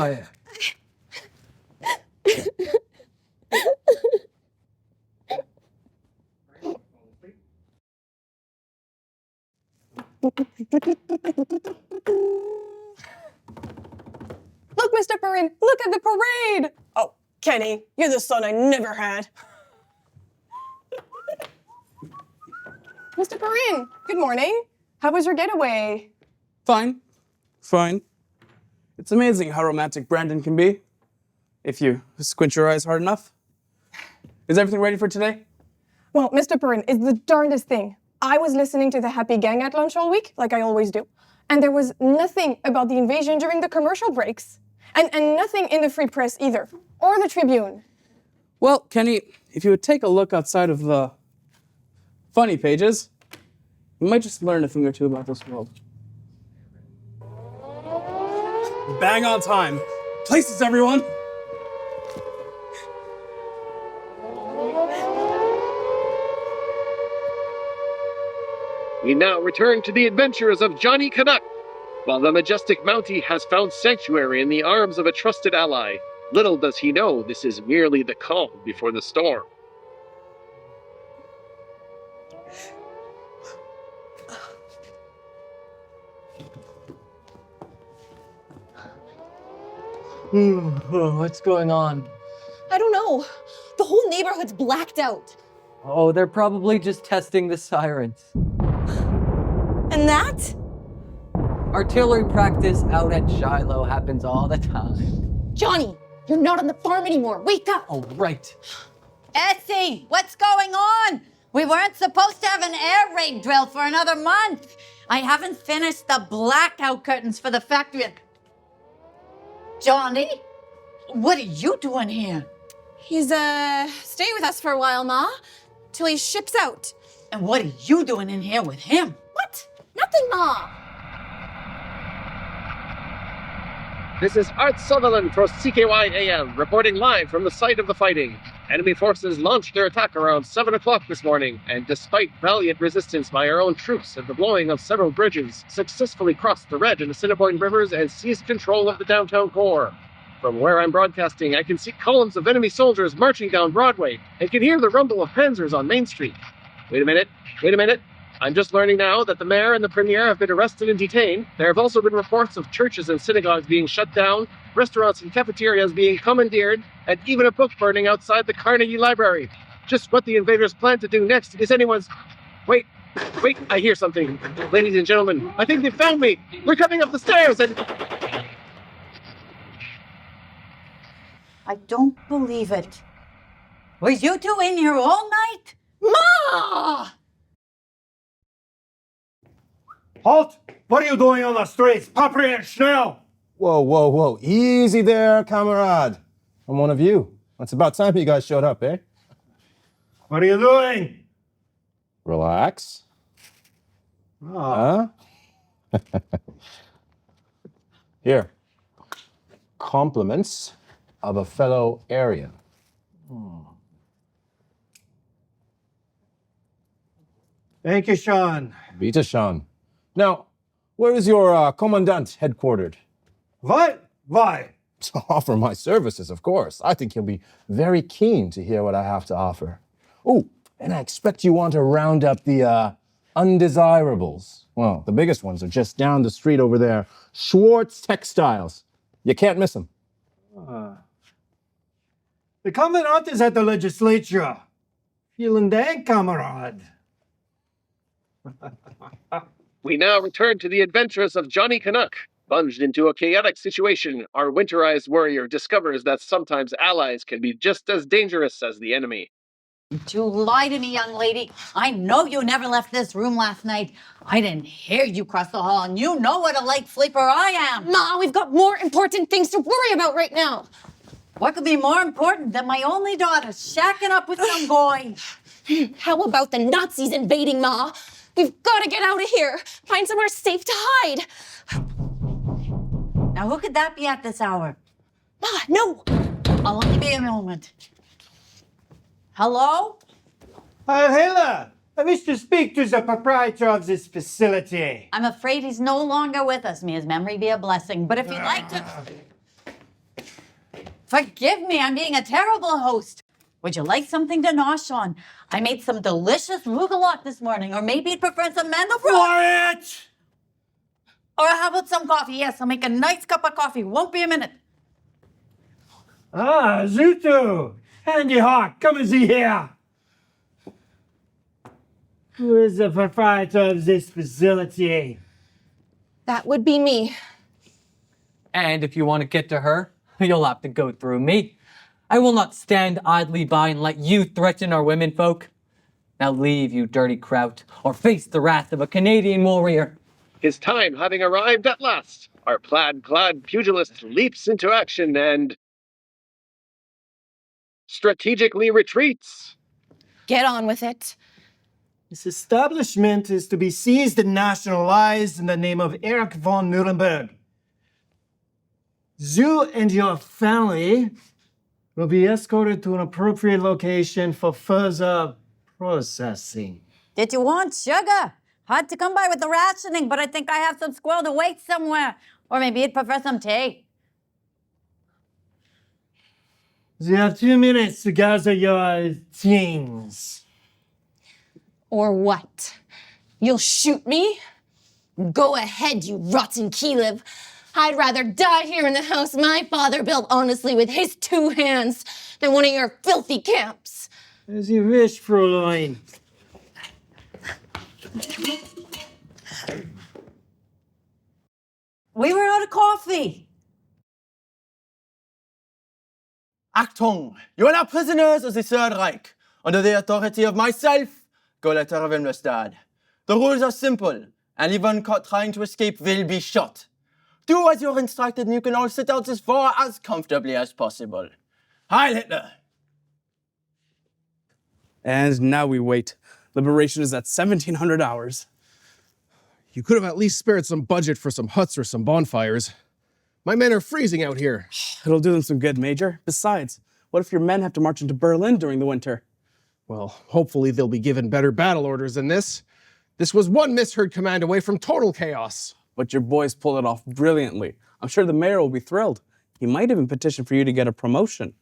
Speaker 6: Look, Mr. Perrin, look at the parade! Oh, Kenny, you're the son I never had. Mr. Perrin, good morning. How was your getaway?
Speaker 3: Fine. It's amazing how romantic Brandon can be, if you squint your eyes hard enough. Is everything ready for today?
Speaker 6: Well, Mr. Perrin, it's the darndest thing. I was listening to the Happy Gang at lunch all week, like I always do, and there was nothing about the invasion during the commercial breaks. And nothing in the Free Press either, or the Tribune.
Speaker 3: Well, Kenny, if you would take a look outside of the funny pages, you might just learn a thing or two about this world. Bang on time. Places, everyone!
Speaker 1: We now return to the adventures of Johnny Canuck. While the majestic Mountie has found sanctuary in the arms of a trusted ally, little does he know this is merely the calm before the storm.
Speaker 5: What's going on?
Speaker 4: I don't know. The whole neighborhood's blacked out.
Speaker 5: Oh, they're probably just testing the sirens.
Speaker 4: And that?
Speaker 5: Artillery practice out at Shiloh happens all the time.
Speaker 4: Johnny, you're not on the farm anymore. Wake up.
Speaker 5: Oh, right.
Speaker 9: Essie, what's going on? We weren't supposed to have an air raid drill for another month. I haven't finished the blackout curtains for the factory. Johnny, what are you doing here?
Speaker 4: He's, staying with us for a while, Ma, till he ships out.
Speaker 9: And what are you doing in here with him?
Speaker 4: What? Nothing, Ma.
Speaker 1: This is Art Sutherland for CKY AM, reporting live from the site of the fighting. Enemy forces launched their attack around 7 o'clock this morning, and despite valiant resistance by our own troops and the blowing of several bridges, successfully crossed the Red and Assiniboine rivers and seized control of the downtown core. From where I'm broadcasting, I can see columns of enemy soldiers marching down Broadway and can hear the rumble of panzers on Main Street. Wait a minute. I'm just learning now that the mayor and the premier have been arrested and detained. There have also been reports of churches and synagogues being shut down, restaurants and cafeterias being commandeered, and even a book burning outside the Carnegie Library. just what the invaders plan to do next is anyone's... Wait, I hear something. Ladies and gentlemen, I think they found me. They're coming up the stairs and...
Speaker 9: I don't believe it. Were you two in here all night?
Speaker 6: Ma!
Speaker 10: Halt! What are you doing on the streets? Paprier, schnell!
Speaker 7: Whoa. Easy there, comrade. I'm one of you. It's about time you guys showed up, eh?
Speaker 10: What are you doing?
Speaker 7: Relax.
Speaker 10: Ah.
Speaker 7: Huh? Here. Compliments of a fellow Aryan.
Speaker 10: Thank you, Sean.
Speaker 7: Vita Sean. Now, where is your commandant headquartered?
Speaker 10: What? Why?
Speaker 7: To offer my services, of course. I think he'll be very keen to hear what I have to offer. Oh, and I expect you want to round up the undesirables. Well, the biggest ones are just down the street over there. Schwartz Textiles. You can't miss them.
Speaker 10: The commandant is at the legislature. Vielen Dank, comrade.
Speaker 1: We now return to the adventures of Johnny Canuck. Plunged into a chaotic situation, our winterized warrior discovers that sometimes allies can be just as dangerous as the enemy.
Speaker 9: You lie to me, young lady. I know you never left this room last night. I didn't hear you cross the hall, and you know what a light sleeper I am.
Speaker 6: Ma, we've got more important things to worry about right now.
Speaker 9: What could be more important than my only daughter shacking up with some boy?
Speaker 6: How about the Nazis invading, Ma? We've got to get out of here. Find somewhere safe to hide.
Speaker 9: Now, who could that be at this hour?
Speaker 6: Ma, no.
Speaker 9: I'll only be a moment. Hello?
Speaker 10: Hela, I wish to speak to the proprietor of this facility.
Speaker 9: I'm afraid he's no longer with us. May his memory be a blessing. But if you'd like to... Forgive me, I'm being a terrible host. Would you like something to nosh on? I made some delicious rugelach this morning. Or maybe you'd prefer some mandelbrot.
Speaker 10: Quiet!
Speaker 9: Or how about some coffee? Yes, I'll make a nice cup of coffee. Won't be a minute.
Speaker 10: Ah, Zutu! Handy Hawk, come and see here. Who is the proprietor of this facility?
Speaker 6: That would be me.
Speaker 5: And if you want to get to her, you'll have to go through me. I will not stand idly by and let you threaten our women folk. Now leave, you dirty kraut, or face the wrath of a Canadian warrior.
Speaker 1: His time having arrived at last, our plaid-clad pugilist leaps into action and... strategically retreats.
Speaker 6: Get on with it.
Speaker 10: This establishment is to be seized and nationalized in the name of Erich von Nuremberg. You and your family will be escorted to an appropriate location for further processing.
Speaker 9: Did you want sugar? Hard to come by with the rationing, but I think I have some squirreled away somewhere. Or maybe you'd prefer some tea.
Speaker 10: You have 2 minutes to gather your things.
Speaker 6: Or what? You'll shoot me? Go ahead, you rotten Kiev. I'd rather die here in the house my father built honestly with his 2 hands than one of your filthy camps.
Speaker 10: As you wish, Fräulein.
Speaker 9: We were out of coffee.
Speaker 8: Achtung! You are now prisoners of the Third Reich, under the authority of myself, Go-Letter of Imlestad. The rules are simple. Anyone caught trying to escape will be shot. Do as you're instructed and you can all sit out this war as comfortably as possible. Heil Hitler!
Speaker 3: And now we wait. Liberation is at 1700 hours.
Speaker 11: You could have at least spared some budget for some huts or some bonfires. My men are freezing out here.
Speaker 3: It'll do them some good, Major. Besides, what if your men have to march into Berlin during the winter?
Speaker 11: Well, hopefully they'll be given better battle orders than this. This was one misheard command away from total chaos.
Speaker 3: But your boys pulled it off brilliantly. I'm sure the mayor will be thrilled. He might even petition for you to get a promotion.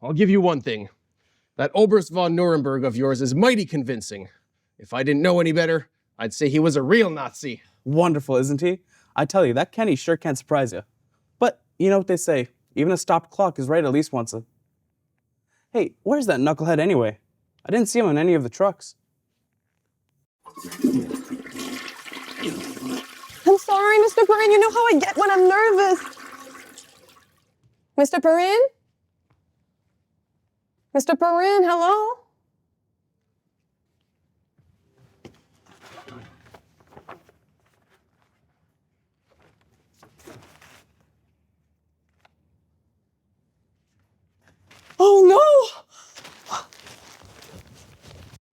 Speaker 11: I'll give you one thing. That Oberst von Nuremberg of yours is mighty convincing. If I didn't know any better, I'd say he was a real Nazi.
Speaker 3: Wonderful, isn't he? I tell you, that Kenny sure can't surprise you. But you know what they say, even a stopped clock is right at least once. Hey, where's that knucklehead anyway? I didn't see him in any of the trucks.
Speaker 6: I'm sorry, Mr. Perrin. You know how I get when I'm nervous. Mr. Perrin? Mr. Perrin, hello? Oh no!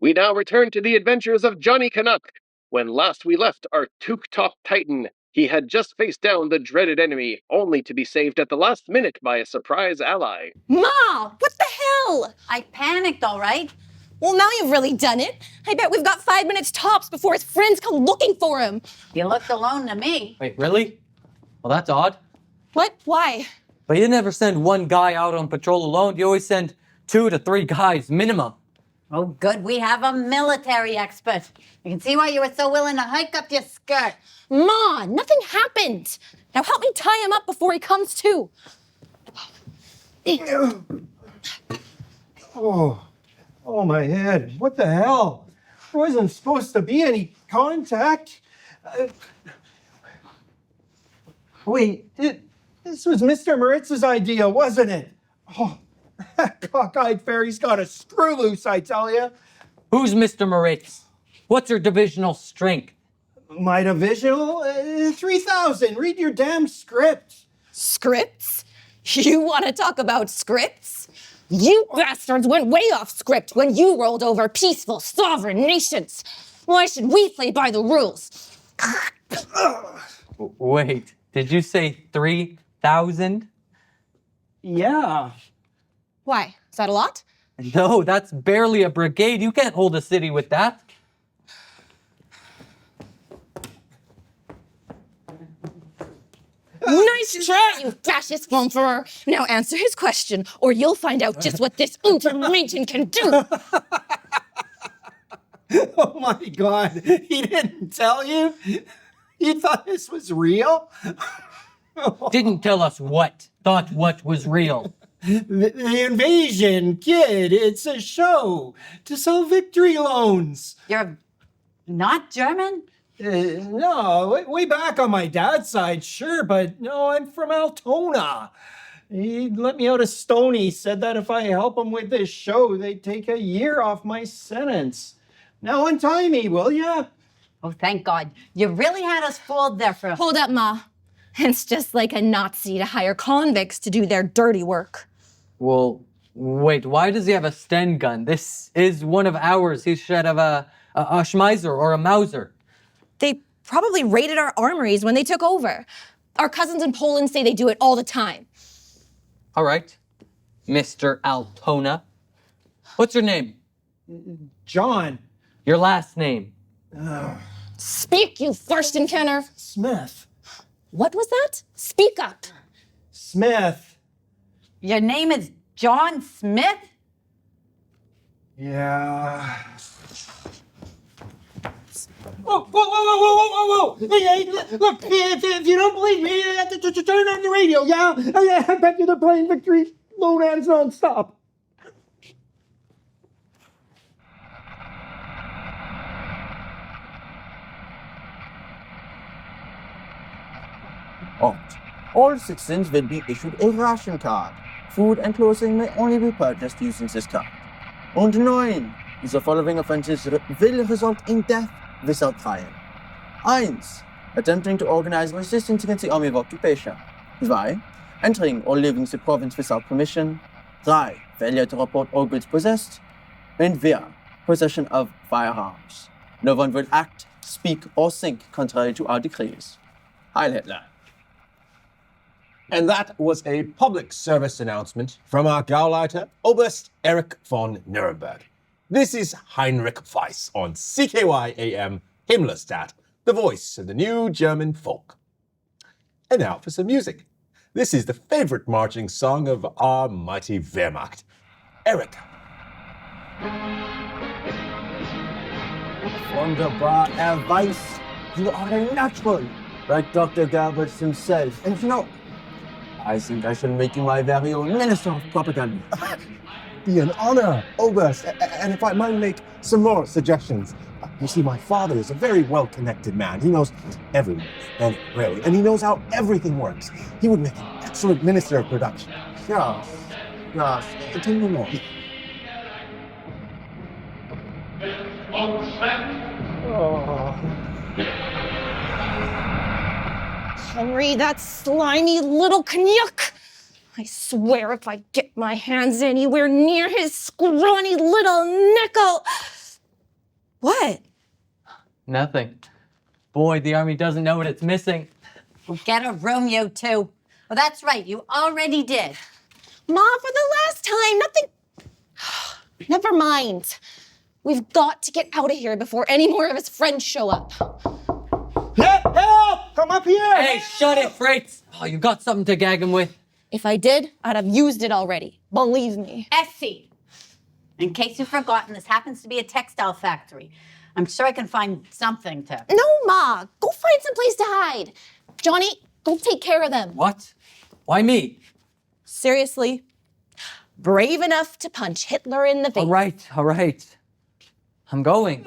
Speaker 1: We now return to the adventures of Johnny Canuck. When last we left our toque-top titan, he had just faced down the dreaded enemy, only to be saved at the last minute by a surprise ally.
Speaker 4: Ma, what the hell?
Speaker 9: I panicked, all right?
Speaker 4: Well, now you've really done it. I bet we've got 5 minutes tops before his friends come looking for him.
Speaker 9: You looked alone to me.
Speaker 5: Wait, really? Well, that's odd.
Speaker 4: What? Why?
Speaker 5: But you never send one guy out on patrol alone. You always send 2 to 3 guys minimum.
Speaker 9: Oh, good. We have a military expert. You can see why you were so willing to hike up your skirt.
Speaker 4: Ma, nothing happened. Now help me tie him up before he comes to.
Speaker 10: Oh, my head. What the hell? There wasn't supposed to be any contact. Wait, this was Mr. Moritz's idea, wasn't it? Oh, that cockeyed fairy's got a screw loose, I tell you.
Speaker 5: Who's Mr. Moritz? What's your divisional strength?
Speaker 10: My divisional? 3,000. Read your damn script.
Speaker 4: Scripts? You want to talk about scripts? You bastards went way off script when you rolled over peaceful, sovereign nations. Why should we play by the rules?
Speaker 5: Wait, did you say 3,000?
Speaker 10: Yeah.
Speaker 4: Why? Is that a lot?
Speaker 5: No, that's barely a brigade. You can't hold a city with that.
Speaker 4: Nice try, you fascist flumperer. Now answer his question, or you'll find out just what this ultimatum can do.
Speaker 10: Oh my God, he didn't tell you? You thought this was real?
Speaker 5: Didn't tell us what. Thought what was real.
Speaker 10: The invasion, kid, it's a show to sell victory loans.
Speaker 9: You're not German?
Speaker 10: No, way back on my dad's side, sure, but no, I'm from Altona. He let me out of Stony, said that if I help him with this show, they'd take a year off my sentence. Now untie me, will ya?
Speaker 9: Oh, thank God. You really had us fooled there for...
Speaker 4: Hold up, Ma. It's just like a Nazi to hire convicts to do their dirty work.
Speaker 5: Well, wait, why does he have a Sten gun? This is one of ours. He should have a Schmeiser or a Mauser.
Speaker 4: They probably raided our armories when they took over. Our cousins in Poland say they do it all the time.
Speaker 5: All right, Mr. Altona. What's your name?
Speaker 10: John.
Speaker 5: Your last name?
Speaker 4: Speak, you Furstenkenner.
Speaker 10: Smith.
Speaker 4: What was that? Speak up.
Speaker 10: Smith.
Speaker 9: Your name is John Smith?
Speaker 10: Yeah. Whoa. Hey, look, if you don't believe me, you have to turn on the radio, yeah? I bet you they're playing Victory Lowlands nonstop.
Speaker 12: All citizens will be issued a ration card. Food and clothing may only be purchased using this card. And 9. The following offenses will result in death without trial. 1. Attempting to organize resistance against the army of occupation. 2. Entering or leaving the province without permission. 3. Failure to report all goods possessed. And 4. Possession of firearms. No one will act, speak, or think contrary to our decrees. Heil Hitler.
Speaker 7: And that was a public service announcement from our Gauleiter, Oberst Erich von Nuremberg. This is Heinrich Weiss on CKY AM Himmlerstadt, the voice of the new German folk. And now for some music. This is the favorite marching song of our mighty Wehrmacht. Erich.
Speaker 12: Wunderbar, Herr Weiss. You are a natural, like Dr. Goebbels himself. And you know, I think I shall make you my very own Minister of Propaganda.
Speaker 7: be an honor, Oberst. And if I might make some more suggestions. You see, my father is a very well-connected man. He knows everyone, and really, and he knows how everything works. He would make an excellent minister of production. Yes, tell me more.
Speaker 4: Henry, that slimy little Canuck! I swear if I get my hands anywhere near his scrawny little nickel... What?
Speaker 5: Nothing. Boy, the army doesn't know what it's missing.
Speaker 9: Well, get a room, you two. Well, that's right, you already did.
Speaker 4: Ma, for the last time, nothing... Never mind. We've got to get out of here before any more of his friends show up.
Speaker 10: Help! Come up here!
Speaker 5: Hey, shut it, Fritz! Oh, you got something to gag him with?
Speaker 4: If I did, I'd have used it already. Believe me.
Speaker 9: Essie, in case you've forgotten, this happens to be a textile factory. I'm sure I can find something to...
Speaker 4: No, Ma. Go find some place to hide. Johnny, go take care of them.
Speaker 5: What? Why me?
Speaker 4: Seriously. Brave enough to punch Hitler in the face.
Speaker 5: All right. I'm going.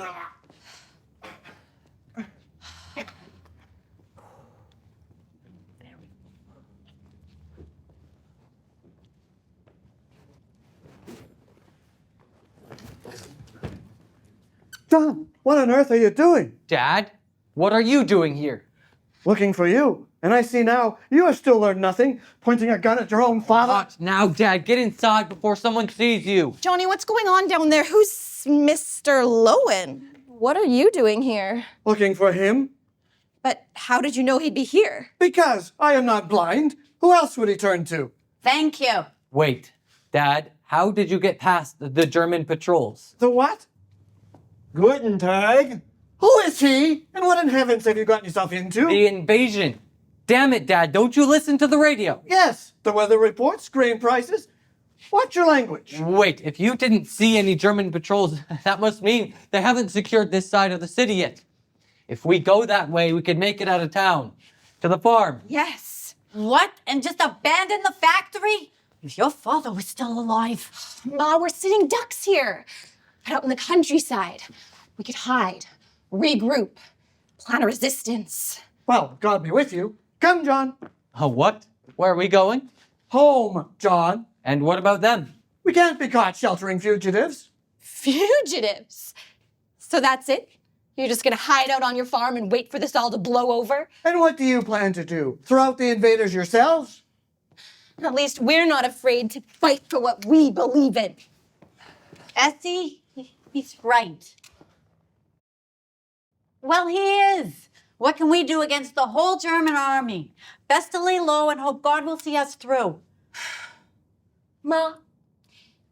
Speaker 2: John, what on earth are you doing?
Speaker 5: Dad, what are you doing here?
Speaker 2: Looking for you. And I see now you have still learned nothing, pointing a gun at your own father.
Speaker 5: What? Now, Dad, get inside before someone sees you.
Speaker 4: Johnny, what's going on down there? Who's Mr. Loewen? What are you doing here?
Speaker 2: Looking for him?
Speaker 4: But how did you know he'd be here?
Speaker 2: Because I am not blind. Who else would he turn to?
Speaker 9: Thank you.
Speaker 5: Wait, Dad, how did you get past the German patrols?
Speaker 2: The what?
Speaker 10: Guten Tag.
Speaker 2: Who is he? And what in heavens have you gotten yourself into?
Speaker 5: The invasion. Damn it, Dad, don't you listen to the radio?
Speaker 2: Yes, the weather reports, grain prices. What's your language?
Speaker 5: Wait, if you didn't see any German patrols, that must mean they haven't secured this side of the city yet. If we go that way, we can make it out of town. To the farm.
Speaker 4: Yes.
Speaker 9: What? And just abandon the factory? If your father was still alive.
Speaker 4: Ma, we're sitting ducks here. Out in the countryside. We could hide, regroup, plan a resistance.
Speaker 2: Well, God be with you. Come, John.
Speaker 5: Oh, what? Where are we going?
Speaker 2: Home, John.
Speaker 5: And what about them?
Speaker 2: We can't be caught sheltering fugitives.
Speaker 4: Fugitives? So that's it? You're just gonna hide out on your farm and wait for this all to blow over?
Speaker 2: And what do you plan to do? Throw out the invaders yourselves?
Speaker 4: At least we're not afraid to fight for what we believe in.
Speaker 9: Essie, he's right. Well, he is. What can we do against the whole German army? Best to lay low and hope God will see us through.
Speaker 4: Ma,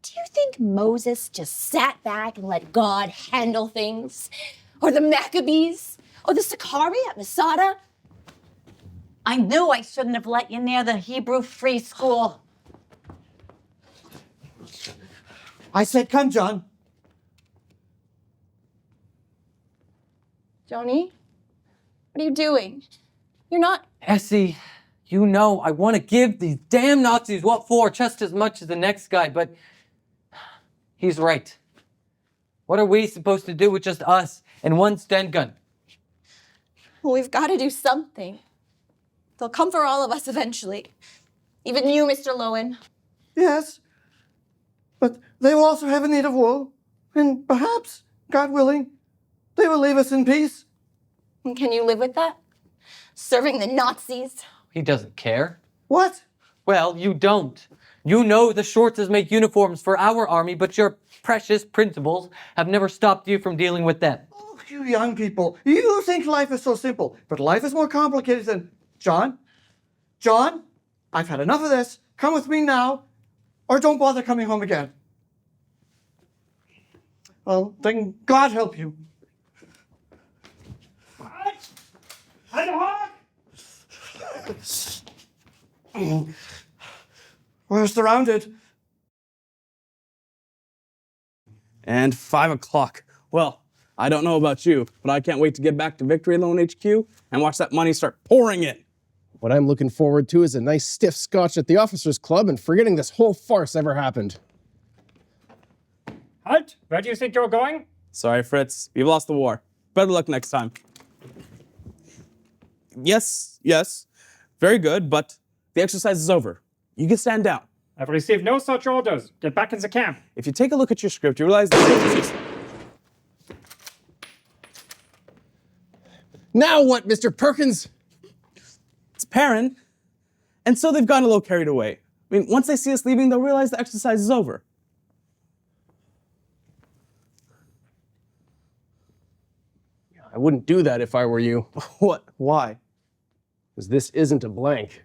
Speaker 4: do you think Moses just sat back and let God handle things? Or the Maccabees? Or the Sicarii at Masada?
Speaker 9: I knew I shouldn't have let you near the Hebrew free school.
Speaker 2: I said, come, John.
Speaker 4: Johnny, what are you doing? You're not...
Speaker 5: Essie, you know I want to give these damn Nazis what for just as much as the next guy, but he's right. What are we supposed to do with just us and one Sten gun?
Speaker 4: Well, we've got to do something. They'll come for all of us eventually. Even you, Mr. Loewen.
Speaker 2: Yes. But they will also have a need of wool. And perhaps, God willing, they will leave us in peace.
Speaker 4: And can you live with that? Serving the Nazis?
Speaker 5: He doesn't care.
Speaker 2: What?
Speaker 5: Well, you don't. You know the Schwartzes make uniforms for our army, but your precious principles have never stopped you from dealing with them.
Speaker 2: Oh, you young people, you think life is so simple, but life is more complicated than... John, I've had enough of this. Come with me now, or don't bother coming home again. Well, then God help you. We're surrounded.
Speaker 3: And 5 o'clock. Well, I don't know about you, but I can't wait to get back to Victory Loan HQ and watch that money start pouring in.
Speaker 11: What I'm looking forward to is a nice stiff scotch at the officers' club and forgetting this whole farce ever happened.
Speaker 13: Halt! Where do you think you're going?
Speaker 3: Sorry, Fritz. We've lost the war. Better luck next time. Yes. Very good, but the exercise is over. You can stand down.
Speaker 13: I've received no such orders. Get back in the camp.
Speaker 3: If you take a look at your script, you realize that...
Speaker 11: Now what, Mr. Perkins?
Speaker 3: It's Perrin. And so they've gotten a little carried away. I mean, once they see us leaving, they'll realize the exercise is over.
Speaker 11: I wouldn't do that if I were you.
Speaker 3: What? Why?
Speaker 11: Because this isn't a blank.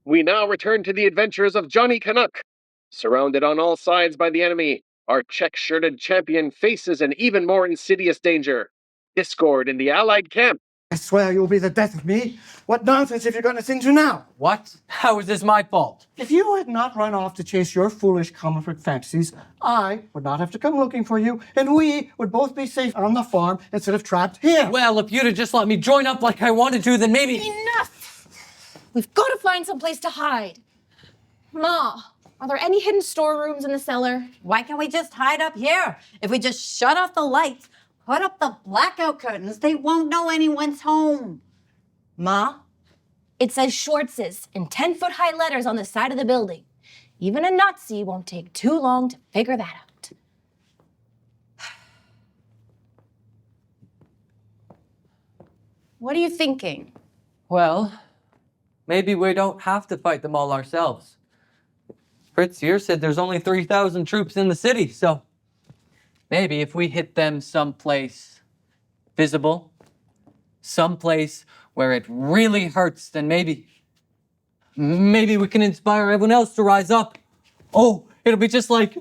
Speaker 1: We now return to the adventures of Johnny Canuck. Surrounded on all sides by the enemy, our check-shirted champion faces an even more insidious danger. Discord in the Allied camp.
Speaker 2: I swear you'll be the death of me. What nonsense have you got us into now?
Speaker 5: What? How is this my fault?
Speaker 2: If you had not run off to chase your foolish comfort fantasies, I would not have to come looking for you, and we would both be safe on the farm instead of trapped here.
Speaker 5: Well, if you'd have just let me join up like I wanted to, then maybe...
Speaker 6: Enough! We've got to find some place to hide. Ma, are there any hidden storerooms in the cellar?
Speaker 9: Why can't we just hide up here? If we just shut off the lights, put up the blackout curtains, they won't know anyone's home.
Speaker 6: Ma, it says Schwartz's in 10-foot-high letters on the side of the building. Even a Nazi won't take too long to figure that out. What are you thinking?
Speaker 5: Well, maybe we don't have to fight them all ourselves. Fritz here said there's only 3,000 troops in the city, so maybe if we hit them someplace visible, someplace where it really hurts, then maybe we can inspire everyone else to rise up. Oh, it'll be just like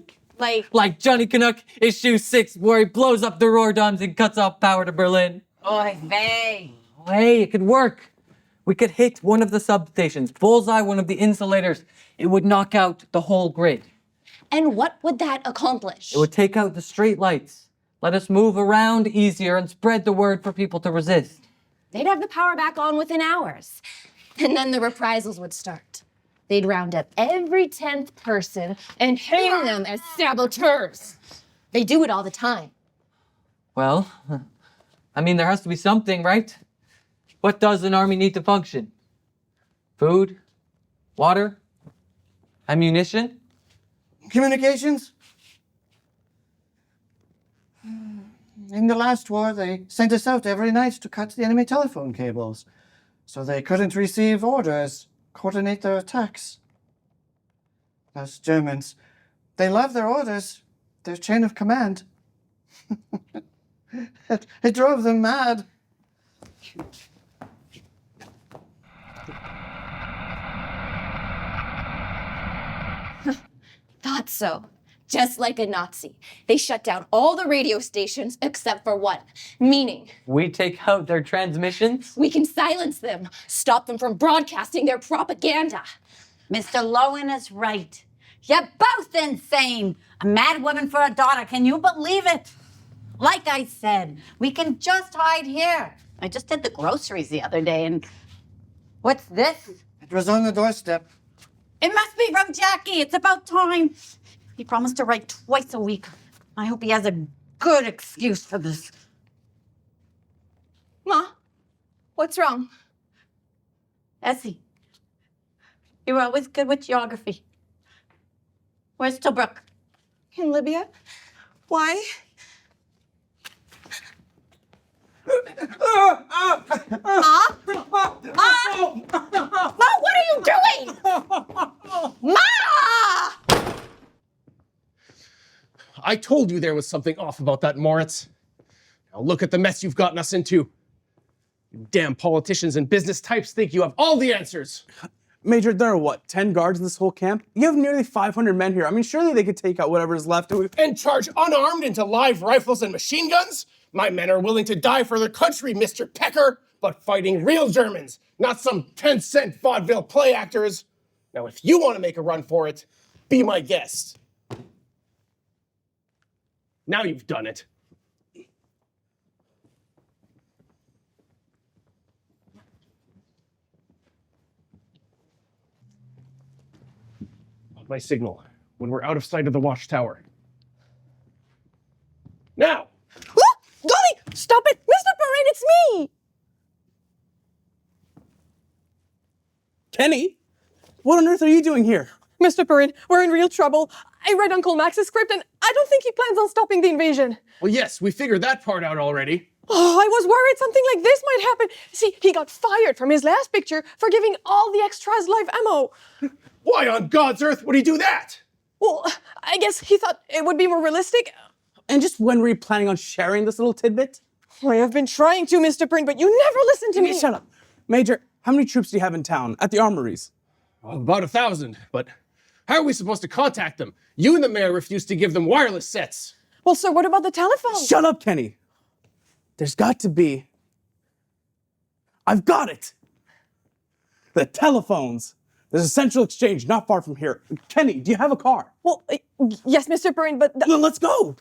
Speaker 5: Johnny Canuck issue 6, where he blows up the Rohrdoms and cuts off power to Berlin.
Speaker 9: Oy vey.
Speaker 5: Hey, it could work. We could hit one of the substations, bullseye one of the insulators. It would knock out the whole grid.
Speaker 6: And what would that accomplish?
Speaker 5: It would take out the street lights, let us move around easier, and spread the word for people to resist.
Speaker 6: They'd have the power back on within hours. And then the reprisals would start. They'd round up every 10th person and hang them as saboteurs. They do it all the time.
Speaker 5: Well, I mean, there has to be something, right? What does an army need to function? Food? Water? Ammunition?
Speaker 2: Communications? In the last war, they sent us out every night to cut the enemy telephone cables, so they couldn't receive orders, coordinate their attacks. Those Germans, they love their orders, their chain of command. It drove them mad.
Speaker 6: Thought so. Just like a Nazi. They shut down all the radio stations except for one. Meaning,
Speaker 5: We take out their transmissions?
Speaker 6: we can silence them, stop them from broadcasting their propaganda.
Speaker 9: Mr. Loewen is right. You're both insane. A mad woman for a daughter. Can you believe it? Like I said, we can just hide here. I just did the groceries the other day and... What's this?
Speaker 2: It was on the doorstep.
Speaker 9: It must be from Jackie. It's about time. He promised to write twice a week. I hope he has a good excuse for this.
Speaker 6: Ma, what's wrong?
Speaker 9: Essie, you were always good with geography. Where's Tobruk?
Speaker 6: In Libya? Why? Ma? Ma? Ma, what are you doing? Ma!
Speaker 11: I told you there was something off about that, Moritz. Now look at the mess you've gotten us into. You damn politicians and business types think you have all the answers.
Speaker 3: Major, there are what, 10 guards in this whole camp? You have nearly 500 men here. I mean, surely they could take out whatever's left.
Speaker 11: And charge unarmed into live rifles and machine guns? My men are willing to die for their country, Mr. Pecker, but fighting real Germans, not some 10-cent vaudeville play actors. Now, if you want to make a run for it, be my guest. Now you've done it. My signal, when we're out of sight of the watchtower. Now!
Speaker 6: Oh, golly! Stop it! Mr. Perrin, it's me!
Speaker 3: Kenny? What on earth are you doing here?
Speaker 6: Mr. Perrin, we're in real trouble. I read Uncle Max's script and I don't think he plans on stopping the invasion.
Speaker 11: Well, yes, we figured that part out already.
Speaker 6: Oh, I was worried something like this might happen. See, he got fired from his last picture for giving all the extras live ammo.
Speaker 11: Why on God's earth would he do that?
Speaker 6: Well, I guess he thought it would be more realistic.
Speaker 3: And just when were you planning on sharing this little tidbit?
Speaker 6: I have been trying to, Mr. Perrin, but you never listen to me.
Speaker 3: Shut up. Major, how many troops do you have in town at the armories?
Speaker 11: About 1,000, but how are we supposed to contact them? You and the mayor refused to give them wireless sets.
Speaker 6: Well, sir, what about the telephone?
Speaker 3: Shut up, Kenny. There's got to be... I've got it! The telephones. There's a central exchange not far from here. Kenny, do you have a car?
Speaker 6: Well, yes, Mr. Perrin, but...
Speaker 3: Then let's go!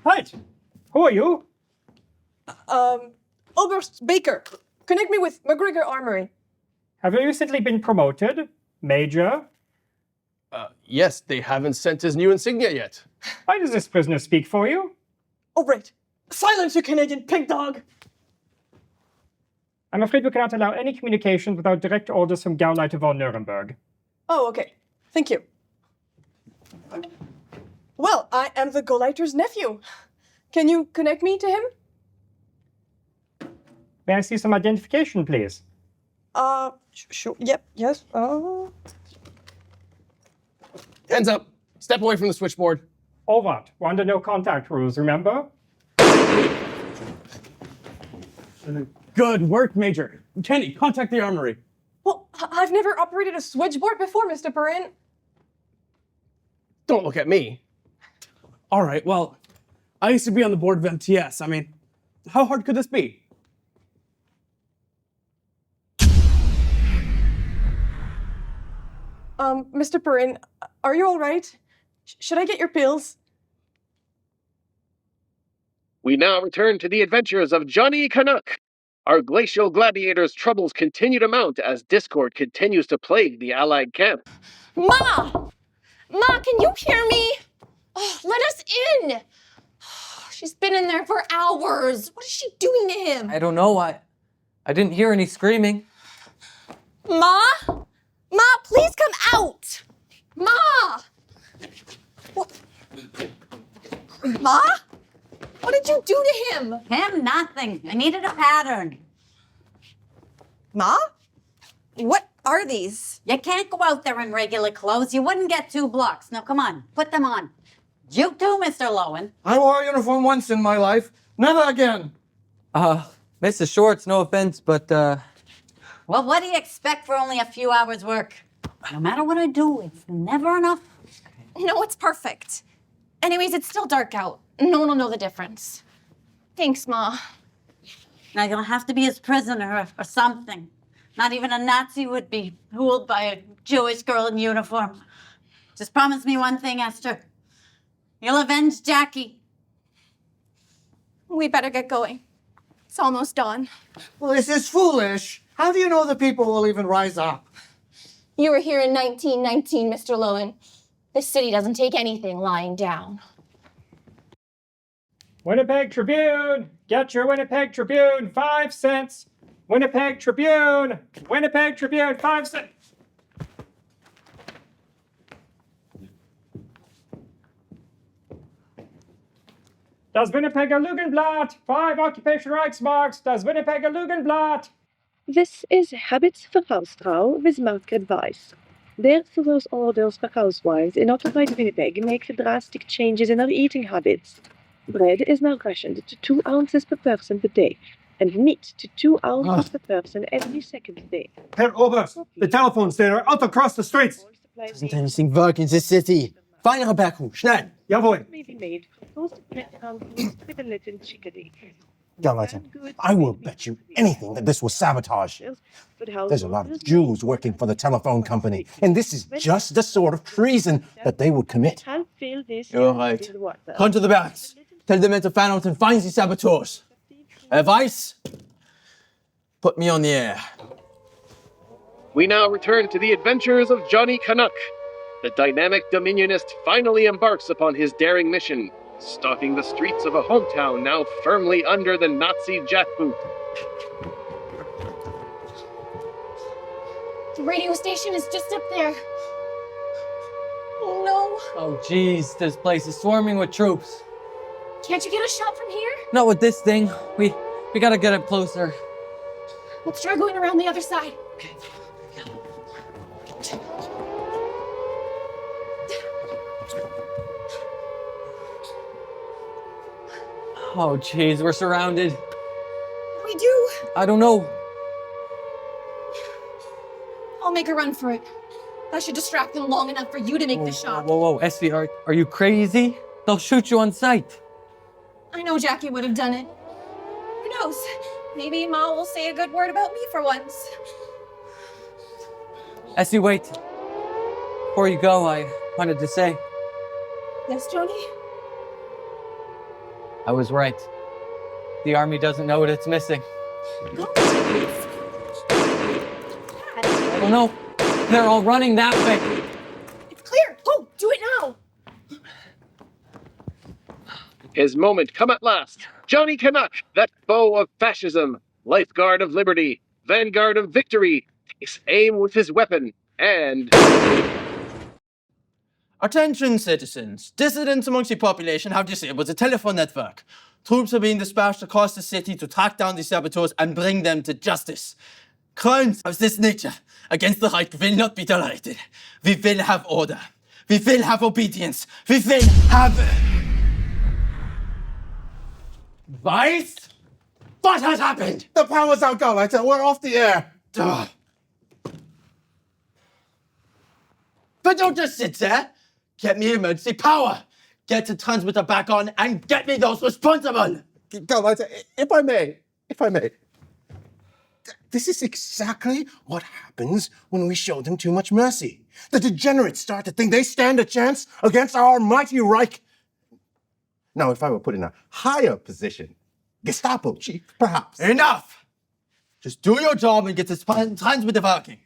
Speaker 13: Halt! Who are you?
Speaker 6: Oberst Baker. Connect me with McGregor Armory.
Speaker 13: Have you recently been promoted, Major?
Speaker 11: Yes, they haven't sent his new insignia yet.
Speaker 13: Why does this prisoner speak for you?
Speaker 6: Oh, right. Silence, you Canadian pig dog!
Speaker 13: I'm afraid we cannot allow any communication without direct orders from Gauleiter von Nuremberg.
Speaker 6: Oh, okay. Thank you. Well, I am the Gauleiter's nephew. Can you connect me to him?
Speaker 13: May I see some identification, please?
Speaker 6: Sure. Yep, yes.
Speaker 11: Hands up. Step away from the switchboard.
Speaker 13: All right. We're under no contact rules, remember?
Speaker 3: Good work, Major. Kenny, contact the armory.
Speaker 6: Well, I've never operated a switchboard before, Mr. Perrin.
Speaker 11: Don't look at me.
Speaker 3: All right, well, I used to be on the board of MTS. I mean, how hard could this be?
Speaker 6: Mr. Perrin, are you all right? Should I get your pills?
Speaker 1: We now return to the adventures of Johnny Canuck. Our glacial gladiators' troubles continue to mount as discord continues to plague the Allied camp.
Speaker 4: Ma! Ma, can you hear me? Oh, let us in! She's been in there for hours. What is she doing to him?
Speaker 5: I don't know. I didn't hear any screaming.
Speaker 4: Ma? Ma, please come out! Ma! What? Ma? What did you do to him?
Speaker 9: Him, nothing. I needed a pattern.
Speaker 4: Ma? What are these?
Speaker 9: You can't go out there in regular clothes. You wouldn't get 2 blocks. Now, come on, put them on. You too, Mr. Loewen.
Speaker 2: I wore a uniform once in my life. Never again.
Speaker 5: Mrs. Schwartz, no offense, but,
Speaker 9: Well, what do you expect for only a few hours' work? No matter what I do, it's never enough.
Speaker 4: No, it's perfect. Anyways, it's still dark out. No one will know the difference. Thanks, Ma.
Speaker 9: Now, you'll have to be his prisoner or something. Not even a Nazi would be fooled by a Jewish girl in uniform. Just promise me one thing, Esther. You'll avenge Jackie.
Speaker 4: We better get going. It's almost dawn.
Speaker 2: Well, this is foolish. How do you know the people will even rise up?
Speaker 4: You were here in 1919, Mr. Loewen. This city doesn't take anything lying down.
Speaker 13: Winnipeg Tribune! Get your Winnipeg Tribune, 5 cents! Winnipeg Tribune! Winnipeg Tribune, 5 cents! Das Winnipeger Lügenblatt! 5 Occupation Reichsmarks! Das Winnipeger Lügenblatt!
Speaker 14: This is Habitsverkaufsfrau with market advice. Their first orders for housewives in occupied Winnipeg make drastic changes in our eating habits. Bread is now rationed to 2 ounces per person per day, and meat to 2 ounces per person every second day.
Speaker 10: Herr Oberst, the telephones there are out across the streets.
Speaker 8: Doesn't anything work in this city? Find Rebecca, schnell!
Speaker 10: Jawohl.
Speaker 14: May be made from toasted peppercorns with a little chickadee.
Speaker 7: Gilles, I will bet you anything that this was sabotage. There's a lot of Jews working for the telephone company, and this is just the sort of treason that they would commit.
Speaker 8: You're right. Come to the barracks. Tell the men to fan out and find the saboteurs. Advice? Put me on the air.
Speaker 1: We now return to the adventures of Johnny Canuck. The dynamic Dominionist finally embarks upon his daring mission, stalking the streets of a hometown now firmly under the Nazi jackboot.
Speaker 6: The radio station is just up there. Oh no.
Speaker 5: Oh jeez, this place is swarming with troops.
Speaker 6: Can't you get a shot from here?
Speaker 5: Not with this thing. We gotta get up closer.
Speaker 6: Let's try going around the other side.
Speaker 5: Oh jeez, we're surrounded.
Speaker 6: What do we do?
Speaker 5: I don't know.
Speaker 6: I'll make a run for it. That should distract them long enough for you to make the shot.
Speaker 5: Whoa, Essie, are you crazy? They'll shoot you on sight.
Speaker 6: I know Jackie would have done it. Who knows? Maybe Ma will say a good word about me for once.
Speaker 5: Essie, wait. Before you go, I wanted to say,
Speaker 6: Yes, Johnny?
Speaker 5: I was right. The army doesn't know what it's missing. Oh no, they're all running that way.
Speaker 6: It's clear. Oh, do it now.
Speaker 1: His moment come at last. Johnny Canuck, that foe of fascism, lifeguard of liberty, vanguard of victory, takes aim with his weapon, and...
Speaker 8: Attention, citizens. Dissidents amongst the population have disabled the telephone network. Troops are being dispatched across the city to track down the saboteurs and bring them to justice. Crimes of this nature against the right will not be tolerated. We will have order. We will have obedience. We will have... Vice? What has happened?
Speaker 7: The power's out, Gauleiter. We're off the air.
Speaker 8: Ugh. But don't just sit there. Get me emergency power. Get the transmitter back on and get me those responsible.
Speaker 7: Gauleiter, if I may. This is exactly what happens when we show them too much mercy. The degenerates start to think they stand a chance against our mighty Reich. Now, if I were put in a higher position, Gestapo chief, perhaps.
Speaker 8: Enough! Just do your job and get this transmitter working.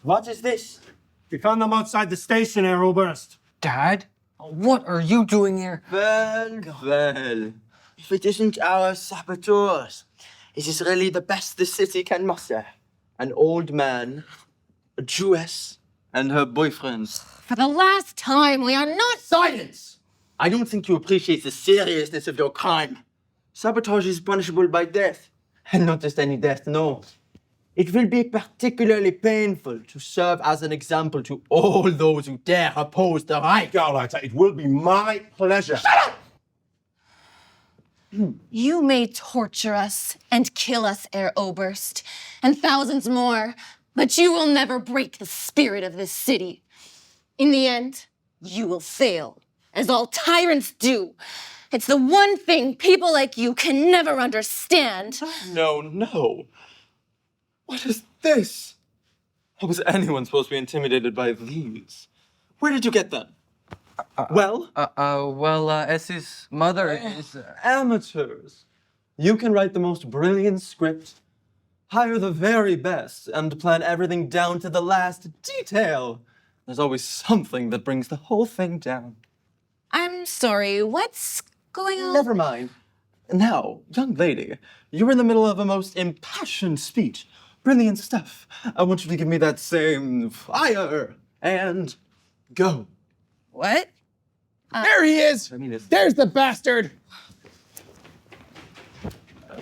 Speaker 8: What is this?
Speaker 10: We found them outside the station, Herr Oberst.
Speaker 5: Dad? What are you doing here?
Speaker 12: Well. If it isn't our saboteurs, it is really the best the city can muster. An old man, a Jewess, and her boyfriend.
Speaker 6: For the last time, we are not...
Speaker 8: Silence!
Speaker 12: I don't think you appreciate the seriousness of your crime. Sabotage is punishable by death. And not just any death, no. It will be particularly painful to serve as an example to all those who dare oppose the Reich.
Speaker 7: Gauleiter, it will be my pleasure.
Speaker 8: Shut up!
Speaker 6: You may torture us and kill us, Herr Oberst, and thousands more, but you will never break the spirit of this city. In the end, you will fail, as all tyrants do. It's the one thing people like you can never understand.
Speaker 12: No. What is this? How was anyone supposed to be intimidated by these? Where did you get them?
Speaker 5: Essie's mother is...
Speaker 8: Amateurs. You can write the most brilliant script, hire the very best, and plan everything down to the last detail. There's always something that brings the whole thing down.
Speaker 6: I'm sorry, what's going on?
Speaker 8: Never mind. Now, young lady, you're in the middle of a most impassioned speech. Brilliant stuff. I want you to give me that same fire and go.
Speaker 6: What?
Speaker 11: There he is! There's the bastard!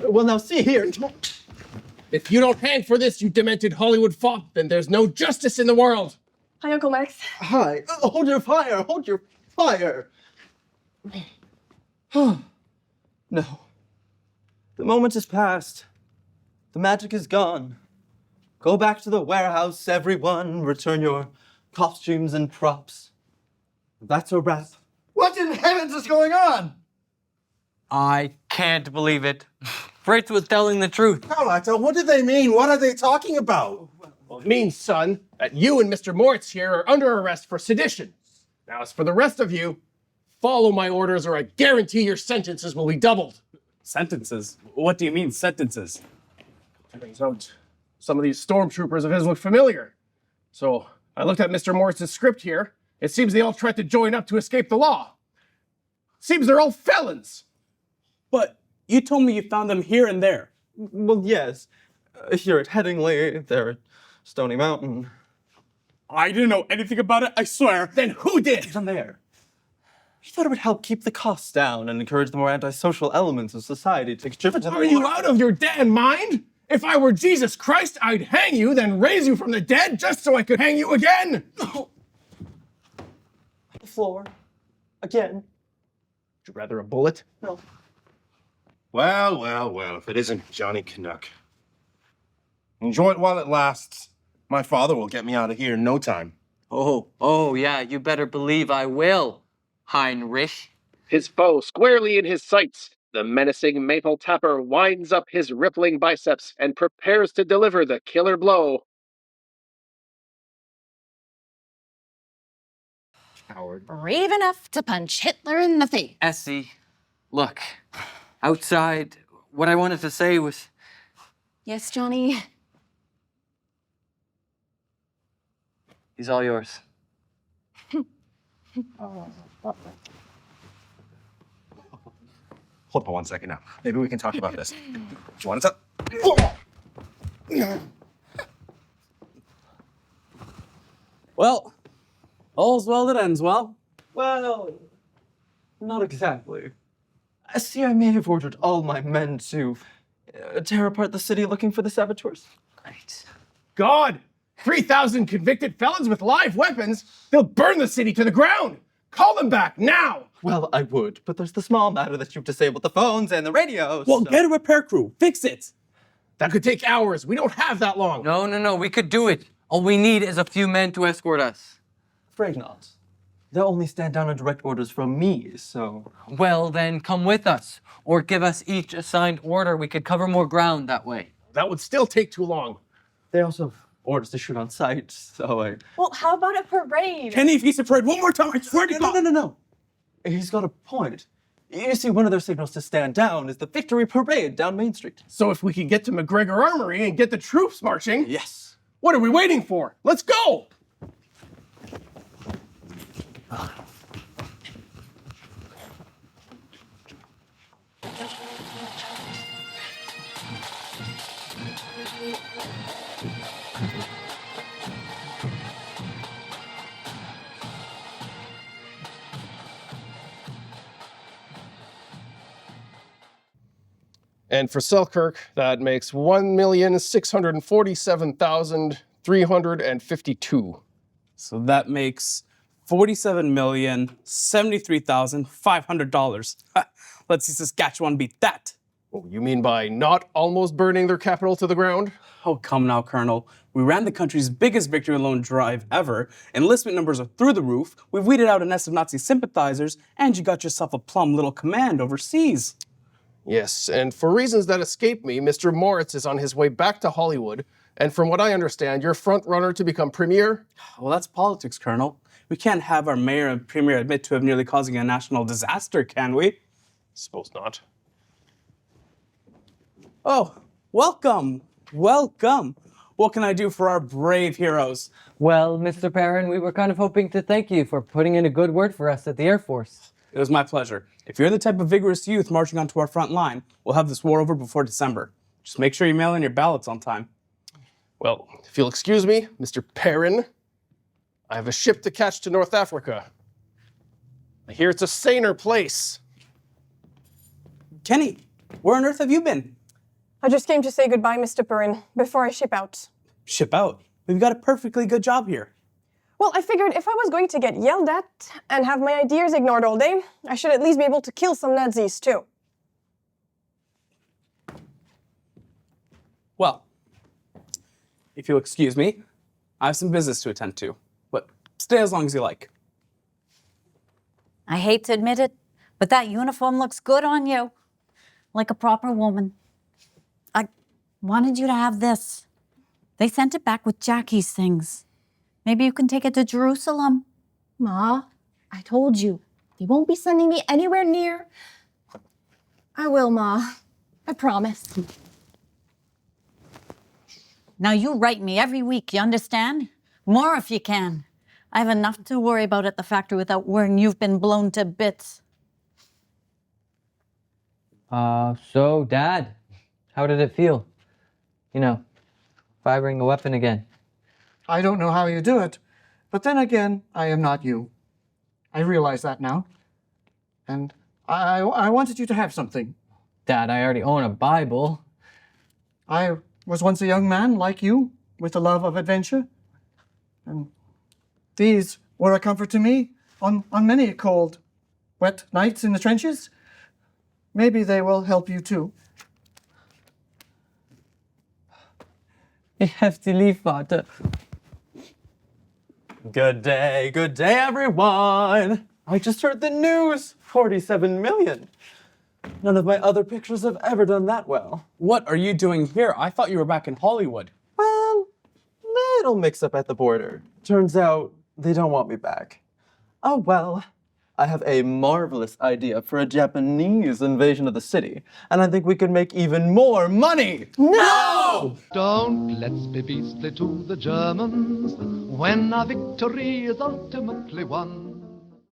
Speaker 8: Well, now see here.
Speaker 11: If you don't hang for this, you demented Hollywood fop, then there's no justice in the world.
Speaker 14: Hi, Uncle Max.
Speaker 8: Hi. Hold your fire. Hold your fire. No. The moment has passed. The magic is gone. Go back to the warehouse, everyone. Return your costumes and props. That's a wrap.
Speaker 2: What in heavens is going on?
Speaker 5: I can't believe it. Fritz was telling the truth.
Speaker 7: Gauleiter, what do they mean? What are they talking about?
Speaker 11: Well, it means, son, that you and Mr. Moritz here are under arrest for sedition. Now, as for the rest of you, follow my orders or I guarantee your sentences will be doubled.
Speaker 3: Sentences? What do you mean, sentences?
Speaker 11: Turns out some of these stormtroopers of his look familiar. So I looked at Mr. Moritz's script here. It seems they all tried to join up to escape the law. Seems they're all felons.
Speaker 3: But you told me you found them here and there.
Speaker 8: Well, yes. Here at Headingley, there at Stony Mountain.
Speaker 3: I didn't know anything about it, I swear.
Speaker 11: Then who did?
Speaker 8: From there. He thought it would help keep the costs down and encourage the more antisocial elements of society to contribute to the
Speaker 11: Are you out of your damn mind? If I were Jesus Christ, I'd hang you, then raise you from the dead just so I could hang you again.
Speaker 8: The floor. Again.
Speaker 11: Would you rather a bullet?
Speaker 8: No.
Speaker 7: Well, if it isn't Johnny Canuck. Enjoy it while it lasts. My father will get me out of here in no time.
Speaker 5: Oh, yeah, you better believe I will, Heinrich.
Speaker 1: His foe squarely in his sights, the menacing maple tapper winds up his rippling biceps and prepares to deliver the killer blow.
Speaker 8: Coward.
Speaker 6: Brave enough to punch Hitler in the face.
Speaker 5: Essie, look, outside, what I wanted to say was...
Speaker 6: Yes, Johnny?
Speaker 5: He's all yours.
Speaker 7: Hold on 1 second now. Maybe we can talk about this. Do you want to talk?
Speaker 3: Well, all's well that ends well.
Speaker 8: Well, not exactly. I see I may have ordered all my men to tear apart the city looking for the saboteurs.
Speaker 5: Great.
Speaker 11: God! 3,000 convicted felons with live weapons? They'll burn the city to the ground! Call them back now!
Speaker 8: Well, I would, but there's the small matter that you've disabled the phones and the radios.
Speaker 3: Well, get a repair crew. Fix it.
Speaker 11: That could take hours. We don't have that long.
Speaker 5: No, we could do it. All we need is a few men to escort us.
Speaker 8: Afraid not. They'll only stand down on direct orders from me, so...
Speaker 5: Well, then come with us. Or give us each a signed order. We could cover more ground that way.
Speaker 11: That would still take too long.
Speaker 8: They also have orders to shoot on sight, so I...
Speaker 6: Well, how about a parade?
Speaker 3: Kenny, if he's a parade one more time, I swear to God.
Speaker 8: No. He's got a point. You see, one of their signals to stand down is the victory parade down Main Street.
Speaker 11: So if we could get to McGregor Armory and get the troops marching...
Speaker 8: Yes.
Speaker 11: What are we waiting for? Let's go! And for Selkirk, that makes 1,647,352.
Speaker 3: So that makes $47,073,500. Let's see Saskatchewan beat that.
Speaker 11: Oh, you mean by not almost burning their capital to the ground?
Speaker 3: Oh, come now, Colonel. We ran the country's biggest victory loan drive ever. Enlistment numbers are through the roof. We've weeded out a nest of Nazi sympathizers, and you got yourself a plum little command overseas.
Speaker 11: Yes, and for reasons that escape me, Mr. Moritz is on his way back to Hollywood, and from what I understand, you're front runner to become premier?
Speaker 3: Well, that's politics, Colonel. We can't have our mayor and premier admit to have nearly causing a national disaster, can we?
Speaker 11: Suppose not.
Speaker 3: Oh, welcome. Welcome. What can I do for our brave heroes?
Speaker 5: Well, Mr. Perrin, we were kind of hoping to thank you for putting in a good word for us at the Air Force.
Speaker 3: It was my pleasure. If you're the type of vigorous youth marching onto our front line, we'll have this war over before December. Just make sure you mail in your ballots on time.
Speaker 11: Well, if you'll excuse me, Mr. Perrin, I have a ship to catch to North Africa. I hear it's a saner place.
Speaker 3: Kenny, where on earth have you been?
Speaker 6: I just came to say goodbye, Mr. Perrin, before I ship out.
Speaker 3: Ship out? We've got a perfectly good job here.
Speaker 6: Well, I figured if I was going to get yelled at and have my ideas ignored all day, I should at least be able to kill some Nazis, too.
Speaker 3: Well, if you'll excuse me, I have some business to attend to, but stay as long as you like.
Speaker 9: I hate to admit it, but that uniform looks good on you. Like a proper woman. I wanted you to have this. They sent it back with Jackie's things. Maybe you can take it to Jerusalem.
Speaker 4: Ma, I told you, they won't be sending me anywhere near. I will, Ma. I promise.
Speaker 9: Now you write me every week, you understand? More if you can. I have enough to worry about at the factory without worrying you've been blown to bits.
Speaker 5: So, Dad, how did it feel? You know, firing the weapon again.
Speaker 2: I don't know how you do it, but then again, I am not you. I realize that now. And I wanted you to have something.
Speaker 5: Dad, I already own a Bible.
Speaker 2: I was once a young man like you, with a love of adventure. And these were a comfort to me on many cold, wet nights in the trenches. Maybe they will help you too.
Speaker 5: Ich have to leave, Vater.
Speaker 8: Good day, everyone. I just heard the news. 47 million. None of my other pictures have ever done that well.
Speaker 3: What are you doing here? I thought you were back in Hollywood.
Speaker 8: Well, little mix-up at the border. Turns out they don't want me back. Oh well. I have a marvelous idea for a Japanese invasion of the city, and I think we could make even more money!
Speaker 9: No!
Speaker 15: Don't let's be beastly to the Germans when our victory is ultimately won.